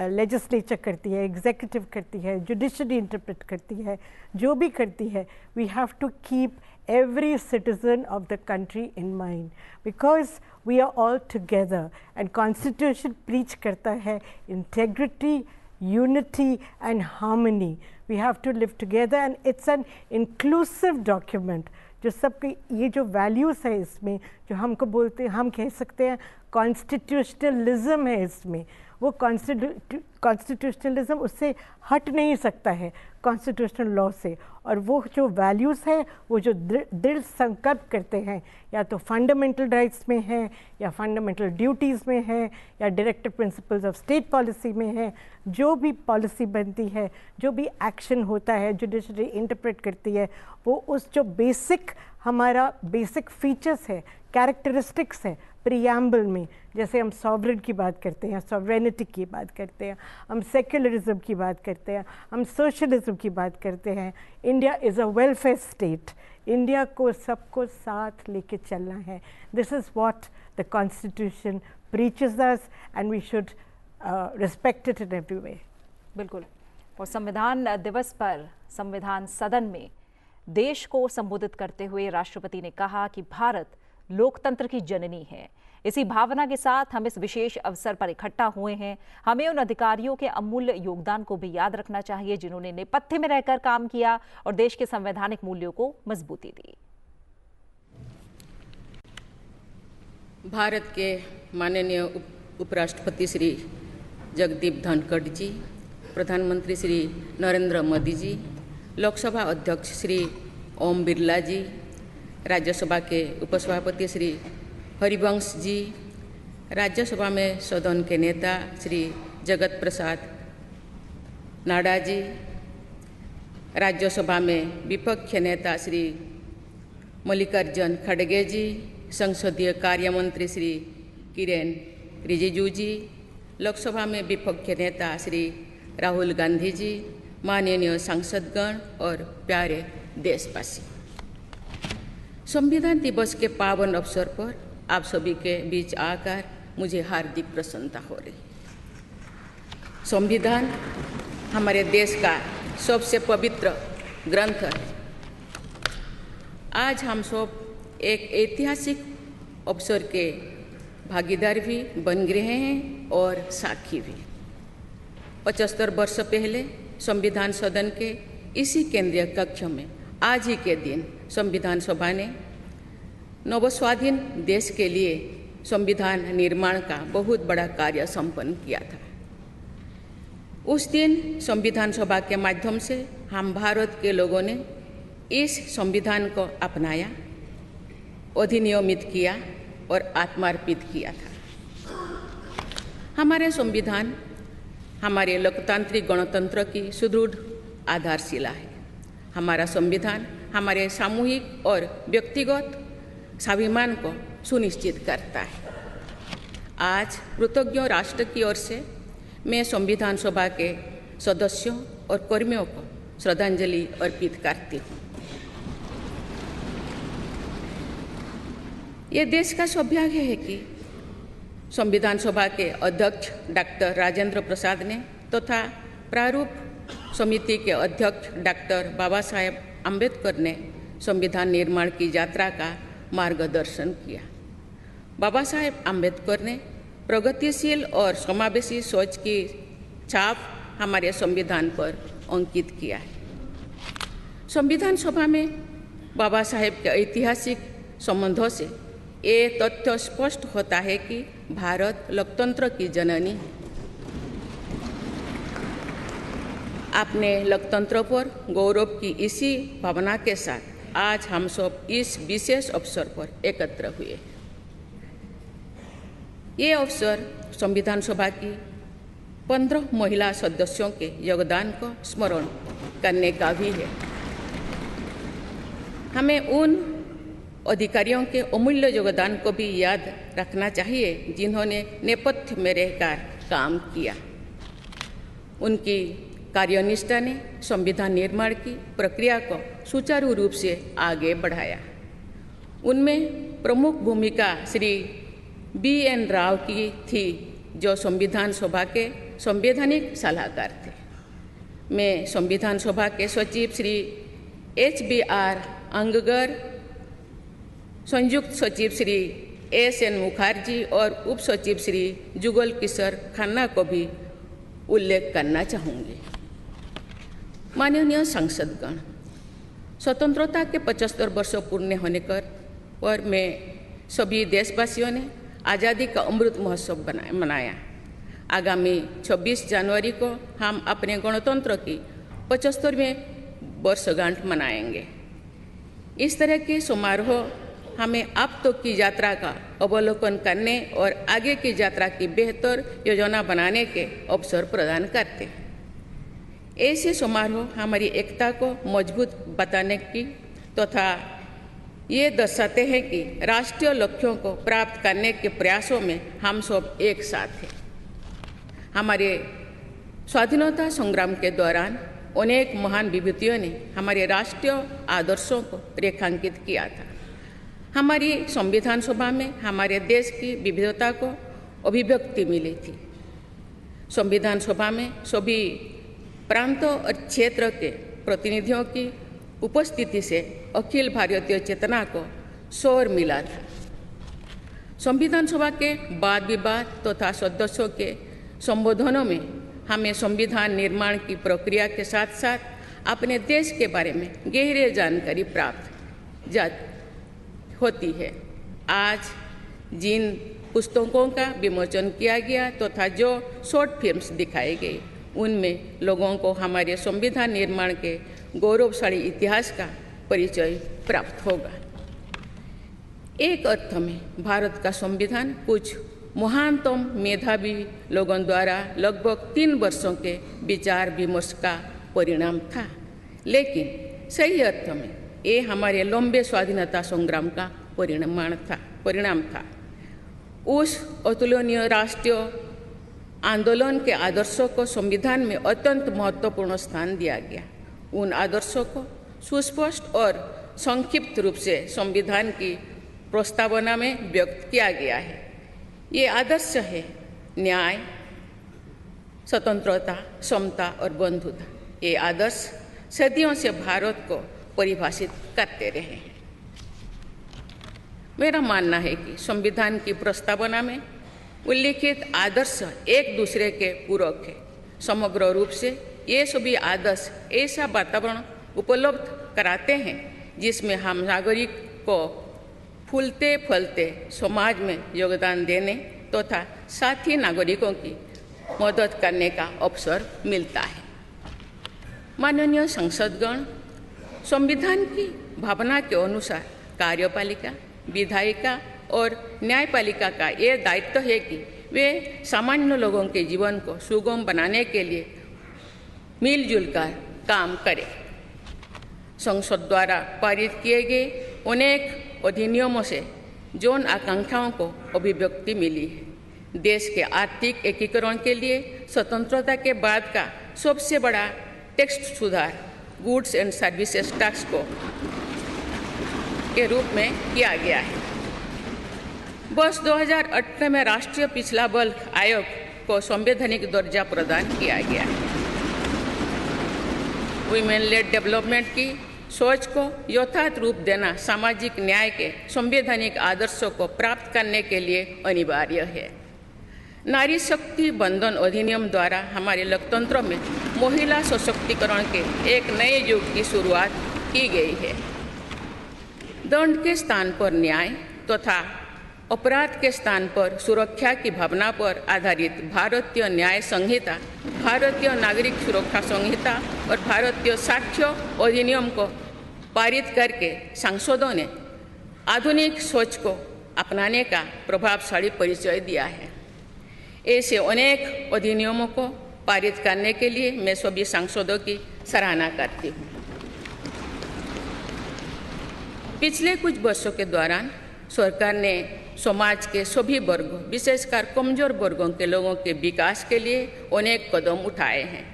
लेजिस्लेचर करती है, एग्जीक्यूटिव करती है, जुडिशरी इंटरप्रेट करती है, जो भी करती है, we have to keep every citizen of the country in mind, because we are all together, and constitution preach karta hai integrity, unity and harmony. We have to live together, and it's an inclusive document जो सबके ये जो values है इसमें, जो हमको बोलते हैं, हम कह सकते हैं कॉन्स्टिट्यूशनलिज्म है इसमें, वो कॉन्स्टिट्यूशनलिज्म उससे हट नहीं सकता है कॉन्स्टिट्यूशनल लॉ से। और वो जो वैल्यूज़ है, वो जो दृढ़ संकल्प करते हैं, या तो फंडामेंटल राइट्स में है, या फंडामेंटल ड्यूटीज़ में है, या directive principles of state policy में है, जो भी पॉलिसी बनती है, जो भी एक्शन होता है, जुडिशरी इंटरप्रेट करती है, वो उस जो बेसिक हमारा बेसिक फीचर्स है, कैरेक्टरिस्टिक्स है प्रीएम्बल में, जैसे हम सॉवरेन की बात करते हैं, सॉवरेनिटी की बात करते हैं, हम सेक्युलरिज्म की बात करते हैं, हम सोशलिज्म की बात करते हैं। India is a welfare state, India को सबको साथ लेके चलना है। This is what the constitution preaches us and we should respect it in every way. बिल्कुल। और संविधान दिवस पर संविधान सदन में देश को संबोधित करते हुए राष्ट्रपति ने कहा कि भारत लोकतंत्र की जननी है। इसी भावना के साथ हम इस विशेष अवसर पर इकट्ठा हुए हैं। हमें उन अधिकारियों के अमूल्य योगदान को भी याद रखना चाहिए जिन्होंने नेपथ्य में रहकर काम किया और देश के संवैधानिक मूल्यों को मजबूती दी। भारत के माननीय उपराष्ट्रपति श्री जगदीप धनखड़ जी, प्रधानमंत्री श्री नरेंद्र मोदी जी, लोकसभा अध्यक्ष श्री ओम बिरला जी, राज्यसभा के उपसभापति श्री हरिवंश जी, राज्यसभा में सदन के नेता श्री जगत प्रसाद नाडा जी, राज्यसभा में विपक्ष नेता श्री मल्लिकार्जुन खड़गे जी, संसदीय कार्य मंत्री श्री किरेन रिजिजू जी, लोकसभा में विपक्ष नेता श्री राहुल गांधी जी, माननीय सांसदगण और प्यारे देशवासी, संविधान दिवस के पावन अवसर पर आप सभी के बीच आकर मुझे हार्दिक प्रसन्नता हो रही। संविधान हमारे देश का सबसे पवित्र ग्रंथ है। आज हम सब एक ऐतिहासिक अवसर के भागीदार भी बन रहे हैं और साक्षी भी। 75 वर्ष पहले संविधान सदन के इसी केंद्रीय कक्ष में आज ही के दिन संविधान सभा ने नवस्वाधीन देश के लिए संविधान निर्माण का बहुत बड़ा कार्य संपन्न किया था। उस दिन संविधान सभा के माध्यम से हम भारत के लोगों ने इस संविधान को अपनाया, अधिनियमित किया और आत्मार्पित किया था। हमारे संविधान हमारे लोकतांत्रिक गणतंत्र की सुदृढ़ आधारशिला है। हमारा संविधान हमारे सामूहिक और व्यक्तिगत स्वाभिमान को सुनिश्चित करता है। आज कृतज्ञ राष्ट्र की ओर से मैं संविधान सभा के सदस्यों और कर्मियों को श्रद्धांजलि अर्पित करती हूँ। ये देश का सौभाग्य है कि संविधान सभा के अध्यक्ष डॉक्टर राजेंद्र प्रसाद ने तथा प्रारूप समिति के अध्यक्ष डॉक्टर बाबा साहेब अम्बेडकर ने संविधान निर्माण की यात्रा का मार्गदर्शन किया। बाबा साहेब अम्बेडकर ने प्रगतिशील और समावेशी सोच की छाप हमारे संविधान पर अंकित किया है। संविधान सभा में बाबा साहेब के ऐतिहासिक संबंधों से ये तथ्य स्पष्ट होता है कि भारत लोकतंत्र की जननी है। अपने लोकतंत्र पर गौरव की इसी भावना के साथ आज हम सब इस विशेष अवसर पर एकत्र हुए। ये अवसर संविधान सभा की 15 महिला सदस्यों के योगदान को स्मरण करने का भी है। हमें उन अधिकारियों के अमूल्य योगदान को भी याद रखना चाहिए जिन्होंने नेपथ्य में रहकर काम किया। उनकी कार्यनिष्ठा ने संविधान निर्माण की प्रक्रिया को सुचारू रूप से आगे बढ़ाया। उनमें प्रमुख भूमिका श्री BN राव की थी, जो संविधान सभा के संवैधानिक सलाहकार थे। मैं संविधान सभा के सचिव श्री HBR अंगगर, संयुक्त सचिव श्री SN मुखर्जी और उप सचिव श्री जुगल किशोर खन्ना को भी उल्लेख करना चाहूँगी। माननीय सांसदगण, स्वतंत्रता के 75 वर्ष पूर्ण होने पर मैं सभी देशवासियों ने आज़ादी का अमृत महोत्सव मनाया। आगामी 26 जनवरी को हम अपने गणतंत्र की 75वें वर्षगांठ मनाएंगे। इस तरह के समारोह हमें अब तक की यात्रा का अवलोकन करने और आगे की यात्रा की बेहतर योजना बनाने के अवसर प्रदान करते हैं। ऐसे समारोह हमारी एकता को मजबूत बताने की तथा ये दर्शाते हैं कि राष्ट्रीय लक्ष्यों को प्राप्त करने के प्रयासों में हम सब एक साथ हैं। हमारे स्वाधीनता संग्राम के दौरान अनेक महान विभूतियों ने हमारे राष्ट्रीय आदर्शों को रेखांकित किया था। हमारी संविधान सभा में हमारे देश की विविधता को अभिव्यक्ति मिली थी। संविधान सभा में सभी प्रांतों और क्षेत्र के प्रतिनिधियों की उपस्थिति से अखिल भारतीय चेतना को शोर मिला था। संविधान सभा के वाद विवाद तथा सदस्यों के संबोधनों में हमें संविधान निर्माण की प्रक्रिया के साथ साथ अपने देश के बारे में गहरी जानकारी प्राप्त होती है। आज जिन पुस्तकों का विमोचन किया गया तथा जो शॉर्ट फिल्म्स दिखाई गई, उनमें लोगों को हमारे संविधान निर्माण के गौरवशाली इतिहास का परिचय प्राप्त होगा। एक अर्थ में भारत का संविधान कुछ महानतम मेधावी लोगों द्वारा लगभग 3 वर्षों के विचार विमर्श का परिणाम था, लेकिन सही अर्थ में ये हमारे लंबे स्वाधीनता संग्राम का परिणाम था। उस अतुलनीय राष्ट्रीय आंदोलन के आदर्शों को संविधान में अत्यंत महत्वपूर्ण स्थान दिया गया। उन आदर्शों को सुस्पष्ट और संक्षिप्त रूप से संविधान की प्रस्तावना में व्यक्त किया गया है। ये आदर्श है न्याय, स्वतंत्रता, समता और बंधुता। ये आदर्श सदियों से भारत को परिभाषित करते रहे हैं। मेरा मानना है कि संविधान की प्रस्तावना में उल्लिखित आदर्श एक दूसरे के पूरक है। समग्र रूप से ये सभी आदर्श ऐसा वातावरण उपलब्ध कराते हैं जिसमें हम नागरिक को फूलते फलते समाज में योगदान देने तथा साथी नागरिकों की मदद करने का अवसर मिलता है। माननीय संसदगण, संविधान की भावना के अनुसार कार्यपालिका, विधायिका और न्यायपालिका का ये दायित्व है कि वे सामान्य लोगों के जीवन को सुगम बनाने के लिए मिलजुल कर काम करें। संसद द्वारा पारित किए गए अनेक अधिनियमों से जौन आकांक्षाओं को अभिव्यक्ति मिली है। देश के आर्थिक एकीकरण के लिए स्वतंत्रता के बाद का सबसे बड़ा टैक्स सुधार गुड्स एंड सर्विसेज टैक्स को के रूप में किया गया है। वर्ष 2018 में राष्ट्रीय पिछड़ा बल्क आयोग को संवैधानिक दर्जा प्रदान किया गया है। वुमेन लेड डेवलपमेंट की सोच को यथार्थ रूप देना सामाजिक न्याय के संवैधानिक आदर्शों को प्राप्त करने के लिए अनिवार्य है। नारी शक्ति बंधन अधिनियम द्वारा हमारे लोकतंत्र में महिला सशक्तिकरण के एक नए युग की शुरुआत की गई है। दंड के स्थान पर न्याय तथा अपराध के स्थान पर सुरक्षा की भावना पर आधारित भारतीय न्याय संहिता, भारतीय नागरिक सुरक्षा संहिता और भारतीय साक्ष्य अधिनियम को पारित करके सांसदों ने आधुनिक सोच को अपनाने का प्रभावशाली परिचय दिया है। ऐसे अनेक अधिनियमों को पारित करने के लिए मैं सभी सांसदों की सराहना करती हूँ। पिछले कुछ वर्षों के दौरान सरकार ने समाज के सभी वर्गों, विशेषकर कमजोर वर्गों के लोगों के विकास के लिए अनेक कदम उठाए हैं।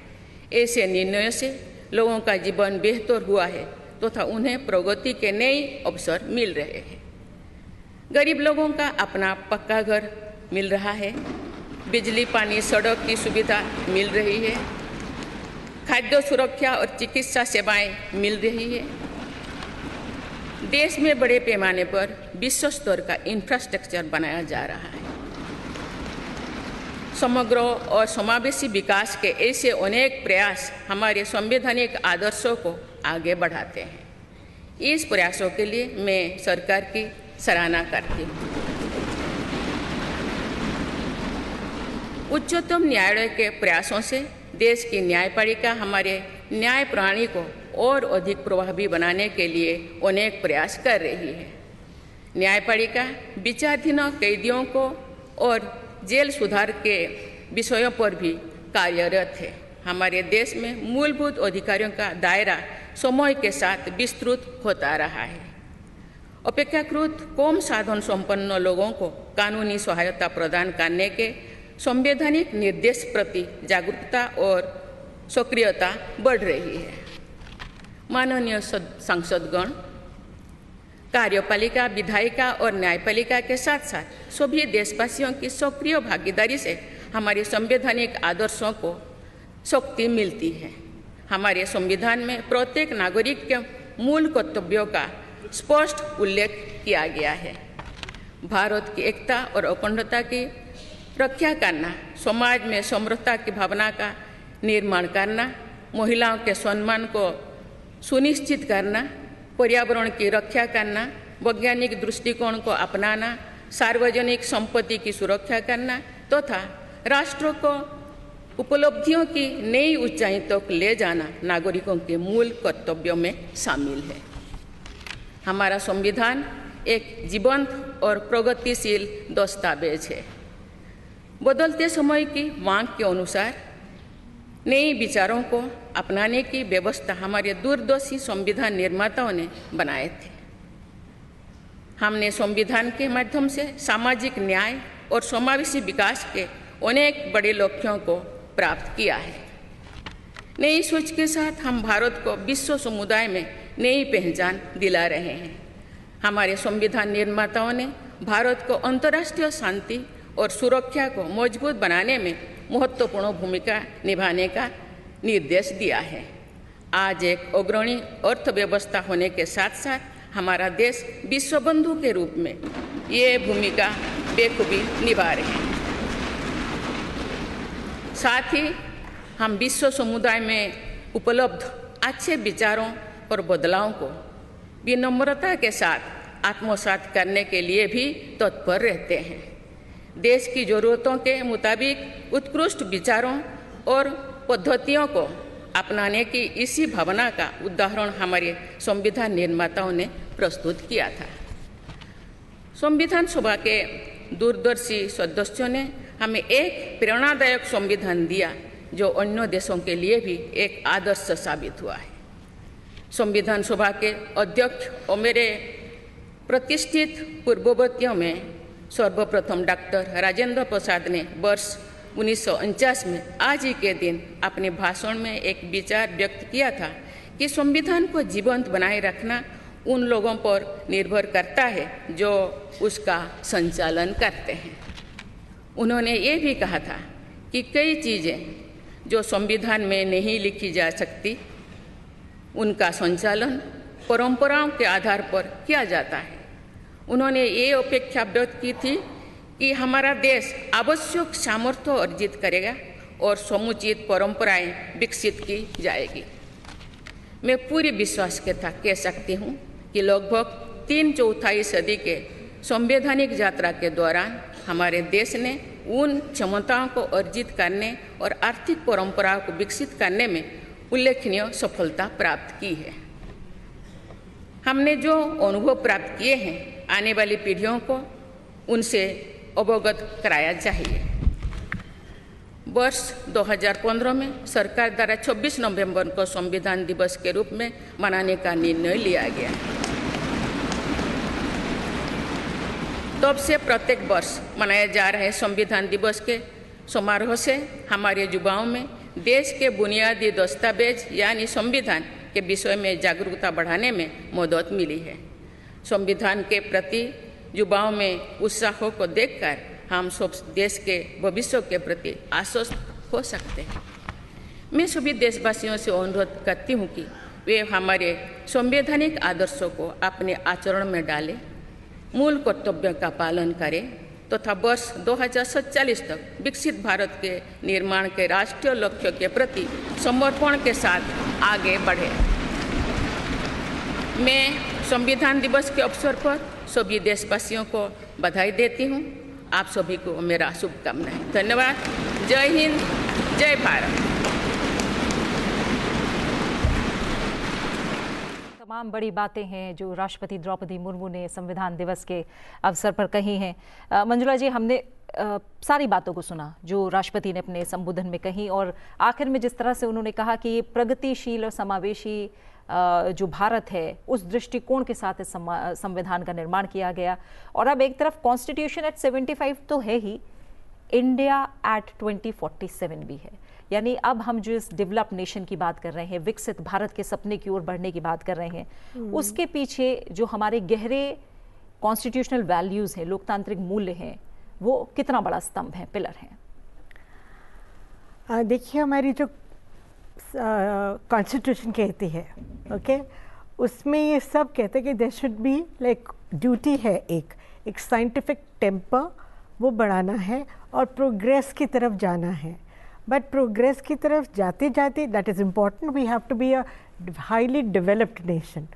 ऐसे निर्णयों से लोगों का जीवन बेहतर हुआ है तथा उन्हें प्रगति के नए अवसर मिल रहे हैं। गरीब लोगों का अपना पक्का घर मिल रहा है, बिजली, पानी, सड़क की सुविधा मिल रही है, खाद्य सुरक्षा और चिकित्सा सेवाएं मिल रही है। देश में बड़े पैमाने पर विश्व स्तर का इंफ्रास्ट्रक्चर बनाया जा रहा है। समग्र और समावेशी विकास के ऐसे अनेक प्रयास हमारे संवैधानिक आदर्शों को आगे बढ़ाते हैं। इस प्रयासों के लिए मैं सरकार की सराहना करती हूँ। उच्चतम न्यायालय के प्रयासों से देश की न्यायपालिका हमारे न्याय प्रणाली को और अधिक प्रभावी बनाने के लिए अनेक प्रयास कर रही है। न्यायपालिका विचाराधीन कैदियों को और जेल सुधार के विषयों पर भी कार्यरत है। हमारे देश में मूलभूत अधिकारों का दायरा समय के साथ विस्तृत होता रहा है। अपेक्षाकृत कम साधन संपन्न लोगों को कानूनी सहायता प्रदान करने के संवैधानिक निर्देश प्रति जागरूकता और सक्रियता बढ़ रही है। माननीय सांसदगण, कार्यपालिका, विधायिका और न्यायपालिका के साथ साथ सभी देशवासियों की सक्रिय भागीदारी से हमारे संवैधानिक आदर्शों को शक्ति मिलती है। हमारे संविधान में प्रत्येक नागरिक के मूल कर्तव्यों का स्पष्ट उल्लेख किया गया है। भारत की एकता और अखंडता की रक्षा करना, समाज में समरसता की भावना का निर्माण करना, महिलाओं के सम्मान को सुनिश्चित करना, पर्यावरण की रक्षा करना, वैज्ञानिक दृष्टिकोण को अपनाना, सार्वजनिक संपत्ति की सुरक्षा करना तथा राष्ट्र को उपलब्धियों की नई ऊंचाई तक ले जाना नागरिकों के मूल कर्तव्यों में शामिल है। हमारा संविधान एक जीवंत और प्रगतिशील दस्तावेज है। बदलते समय की मांग के अनुसार नए विचारों को अपनाने की व्यवस्था हमारे दूरदर्शी संविधान निर्माताओं ने बनाए थे। हमने संविधान के माध्यम से सामाजिक न्याय और समावेशी विकास के अनेक बड़े लक्ष्यों को प्राप्त किया है। नई सोच के साथ हम भारत को विश्व समुदाय में नई पहचान दिला रहे हैं। हमारे संविधान निर्माताओं ने भारत को अंतर्राष्ट्रीय शांति और सुरक्षा को मजबूत बनाने में महत्वपूर्ण भूमिका निभाने का निर्देश दिया है। आज एक अग्रणी अर्थव्यवस्था होने के साथ साथ हमारा देश विश्व बंधु के रूप में ये भूमिका बेखूबी निभा रहे हैं। साथ ही हम विश्व समुदाय में उपलब्ध अच्छे विचारों और बदलावों को विनम्रता के साथ आत्मसात करने के लिए भी तत्पर रहते हैं। देश की जरूरतों के मुताबिक उत्कृष्ट विचारों और पद्धतियों को अपनाने की इसी भावना का उदाहरण हमारे संविधान निर्माताओं ने प्रस्तुत किया था। संविधान सभा के दूरदर्शी सदस्यों ने हमें एक प्रेरणादायक संविधान दिया जो अन्य देशों के लिए भी एक आदर्श साबित हुआ है। संविधान सभा के अध्यक्ष और मेरे प्रतिष्ठित पूर्ववर्तियों में सर्वप्रथम डॉक्टर राजेंद्र प्रसाद ने वर्ष 1949 में आज ही के दिन अपने भाषण में एक विचार व्यक्त किया था कि संविधान को जीवंत बनाए रखना उन लोगों पर निर्भर करता है जो उसका संचालन करते हैं। उन्होंने ये भी कहा था कि कई चीज़ें जो संविधान में नहीं लिखी जा सकती, उनका संचालन परंपराओं के आधार पर किया जाता है। उन्होंने ये अपेक्षा व्यक्त की थी कि हमारा देश आवश्यक सामर्थ्य अर्जित करेगा और समुचित परंपराएं विकसित की जाएगी। मैं पूरी विश्वास के साथ कह सकती हूँ कि लगभग 3/4 सदी के संवैधानिक यात्रा के दौरान हमारे देश ने उन क्षमताओं को अर्जित करने और आर्थिक परंपराओं को विकसित करने में उल्लेखनीय सफलता प्राप्त की है। हमने जो अनुभव प्राप्त किए हैं, आने वाली पीढ़ियों को उनसे अवगत कराया चाहिए। वर्ष 2015 में सरकार द्वारा 26 नवंबर को संविधान दिवस के रूप में मनाने का निर्णय लिया गया। तब से प्रत्येक वर्ष मनाए जा रहे संविधान दिवस के समारोह से हमारे युवाओं में देश के बुनियादी दस्तावेज यानी संविधान के विषय में जागरूकता बढ़ाने में मदद मिली है। संविधान के प्रति युवाओं में उत्साह को देखकर हम सब देश के भविष्य के प्रति आश्वस्त हो सकते हैं। मैं सभी देशवासियों से अनुरोध करती हूँ कि वे हमारे संवैधानिक आदर्शों को अपने आचरण में डालें, मूल कर्तव्यों का पालन करें तथा वर्ष 2047 तक विकसित भारत के निर्माण के राष्ट्रीय लक्ष्य के प्रति समर्पण के साथ आगे बढ़े। मैं संविधान दिवस के अवसर पर सभी देशवासियों को बधाई देती हूँ। आप सभी को मेरा शुभकामनाएं। धन्यवाद। जय हिंद, जय भारत। तमाम बड़ी बातें हैं जो राष्ट्रपति द्रौपदी मुर्मू ने संविधान दिवस के अवसर पर कही हैं। मंजुला जी, हमने सारी बातों को सुना जो राष्ट्रपति ने अपने संबोधन में कही, और आखिर में जिस तरह से उन्होंने कहा कि ये प्रगतिशील और समावेशी जो भारत है उस दृष्टिकोण के साथ इस संविधान का निर्माण किया गया। और अब एक तरफ कॉन्स्टिट्यूशन एट 75 तो है ही, इंडिया एट 2047 भी है। यानी अब हम जो इस डेवलप्ड नेशन की बात कर रहे हैं, विकसित भारत के सपने की ओर बढ़ने की बात कर रहे हैं, उसके पीछे जो हमारे गहरे कॉन्स्टिट्यूशनल वैल्यूज हैं, लोकतांत्रिक मूल्य हैं, वो कितना बड़ा स्तंभ है, पिलर है? देखिए, हमारी जो कॉन्स्टिट्यूशन कहती है, ओके, उसमें ये सब कहते हैं कि there should be like duty है, एक साइंटिफिक टेम्पर वो बढ़ाना है और प्रोग्रेस की तरफ जाना है। बट प्रोग्रेस की तरफ जाते जाते that is important, we have to be a highly developed nation,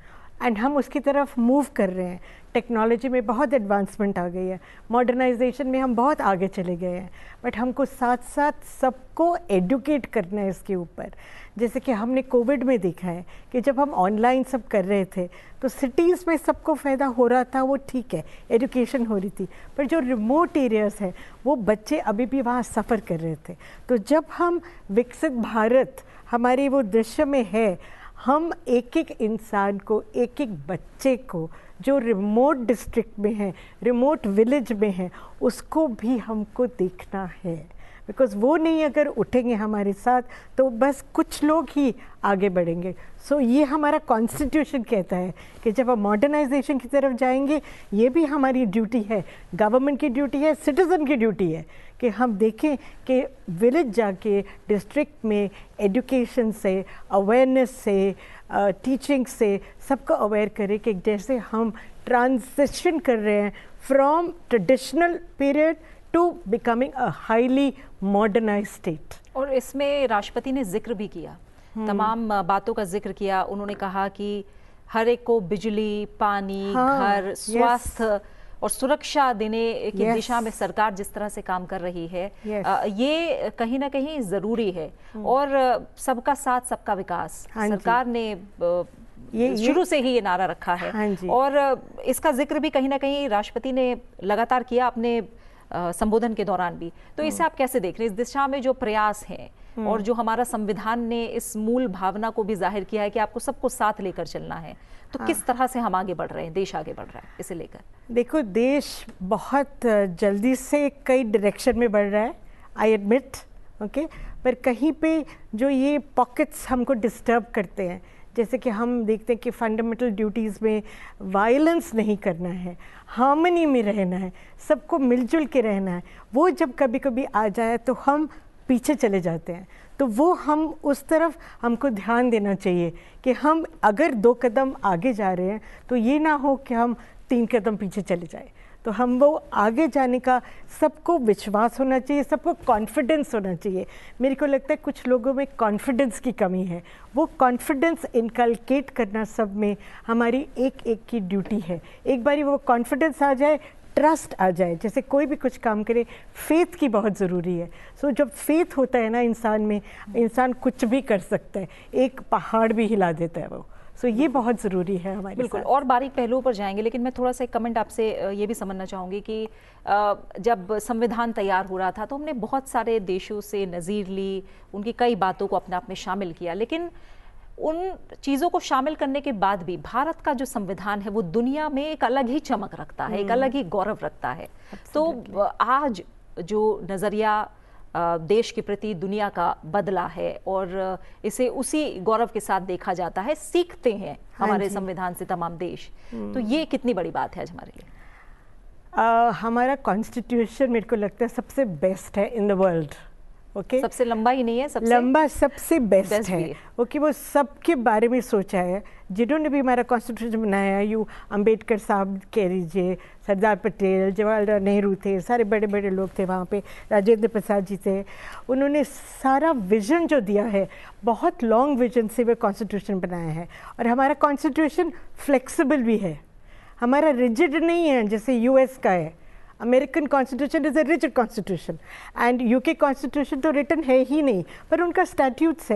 and हम उसकी तरफ मूव कर रहे हैं। टेक्नोलॉजी में बहुत एडवांसमेंट आ गई है, मॉडर्नाइजेशन में हम बहुत आगे चले गए हैं, बट हमको साथ साथ सबको एडुकेट करना है इसके ऊपर। जैसे कि हमने कोविड में देखा है कि जब हम ऑनलाइन सब कर रहे थे तो सिटीज़ में सबको फ़ायदा हो रहा था, वो ठीक है, एजुकेशन हो रही थी, पर जो रिमोट एरियाज़ हैं वो बच्चे अभी भी वहाँ सफ़र कर रहे थे। तो जब हम विकसित भारत हमारे वो दृश्य में है, हम एक एक इंसान को, एक एक बच्चे को जो रिमोट डिस्ट्रिक्ट में है, रिमोट विलेज में है, उसको भी हमको देखना है। बिकॉज़ वो नहीं अगर उठेंगे हमारे साथ तो बस कुछ लोग ही आगे बढ़ेंगे। सो ये हमारा कॉन्स्टिट्यूशन कहता है कि जब हम मॉडर्नाइजेशन की तरफ जाएंगे, ये भी हमारी ड्यूटी है, गवर्नमेंट की ड्यूटी है, सिटीज़न की ड्यूटी है कि हम देखें कि विलेज जाके डिस्ट्रिक्ट में एजुकेशन से, अवेयरनेस से, टीचिंग से सबको अवेयर करें कि जैसे हम ट्रांजिशन कर रहे हैं from traditional period to becoming a highly modernised state. और इसमें राष्ट्रपति ने जिक्र भी किया, तमाम बातों का जिक्र किया। उन्होंने कहा कि हर एक को बिजली, पानी, घर, स्वास्थ्य और सुरक्षा देने की दिशा में सरकार जिस तरह से काम कर रही है, ये कहीं ना कहीं ज़रूरी है। और सबका साथ सबका विकास, सरकार ने ये शुरू से ही ये नारा रखा है, और इसका जिक्र भी कहीं ना कहीं राष्ट्रपति ने लगातार किया अपने संबोधन के दौरान भी। तो इसे आप कैसे देख रहे हैं, इस दिशा में जो प्रयास हैं और जो हमारा संविधान ने इस मूल भावना को भी जाहिर किया है कि आपको सबको साथ लेकर चलना है, तो किस तरह से हम आगे बढ़ रहे हैं, देश आगे बढ़ रहा है इसे लेकर? देखो, देश बहुत जल्दी से कई डायरेक्शन में बढ़ रहा है, आई एडमिट, ओके, पर कहीं पे जो ये पॉकेट्स हमको डिस्टर्ब करते हैं, जैसे कि हम देखते हैं कि फंडामेंटल ड्यूटीज़ में वायलेंस नहीं करना है, हार्मनी में रहना है, सबको मिलजुल के रहना है, वो जब कभी कभी आ जाए तो हम पीछे चले जाते हैं। तो वो हम उस तरफ हमको ध्यान देना चाहिए कि हम अगर 2 कदम आगे जा रहे हैं तो ये ना हो कि हम 3 कदम पीछे चले जाए। तो हम वो आगे जाने का सबको विश्वास होना चाहिए, सबको कॉन्फिडेंस होना चाहिए। मेरे को लगता है कुछ लोगों में कॉन्फिडेंस की कमी है, वो कॉन्फिडेंस इनकलकेट करना सब में हमारी एक एक की ड्यूटी है। एक बारी वो कॉन्फिडेंस आ जाए, ट्रस्ट आ जाए, जैसे कोई भी कुछ काम करे, फेथ की बहुत ज़रूरी है। सो जब फेथ होता है ना इंसान में, इंसान कुछ भी कर सकता है, एक पहाड़ भी हिला देता है वो। सो ये बहुत ज़रूरी है हमारे बिल्कुल। और बारीक पहलुओं पर जाएंगे, लेकिन मैं थोड़ा सा एक कमेंट आपसे ये भी समझना चाहूँगी कि जब संविधान तैयार हो रहा था तो हमने बहुत सारे देशों से नज़ीर ली, उनकी कई बातों को अपने आप में शामिल किया, लेकिन उन चीज़ों को शामिल करने के बाद भी भारत का जो संविधान है वो दुनिया में एक अलग ही चमक रखता है, एक अलग ही गौरव रखता है। तो आज जो नज़रिया देश के प्रति दुनिया का बदला है और इसे उसी गौरव के साथ देखा जाता है, सीखते हैं हमारे संविधान से तमाम देश, तो ये कितनी बड़ी बात है आज हमारे लिए। हमारा कॉन्स्टिट्यूशन मेरे को लगता है सबसे बेस्ट है इन द वर्ल्ड। ओके, सबसे लंबा ही नहीं है, सबसे लंबा, सबसे बेस्ट है। ओके, वो सबके बारे में सोचा है। जिन्होंने भी हमारा कॉन्स्टिट्यूशन बनाया, यू अंबेडकर साहब कह लीजिए, सरदार पटेल, जवाहरलाल नेहरू थे, सारे बड़े बड़े लोग थे वहाँ पे, राजेंद्र प्रसाद जी थे। उन्होंने सारा विजन जो दिया है, बहुत लॉन्ग विजन से वो कॉन्स्टिट्यूशन बनाया है। और हमारा कॉन्स्टिट्यूशन फ्लेक्सिबल भी है, हमारा रिजिड नहीं है जैसे यूएस का है। American constitution is a rigid constitution and UK constitution तो रिटन है ही नहीं, पर उनका स्टैट्यूट्स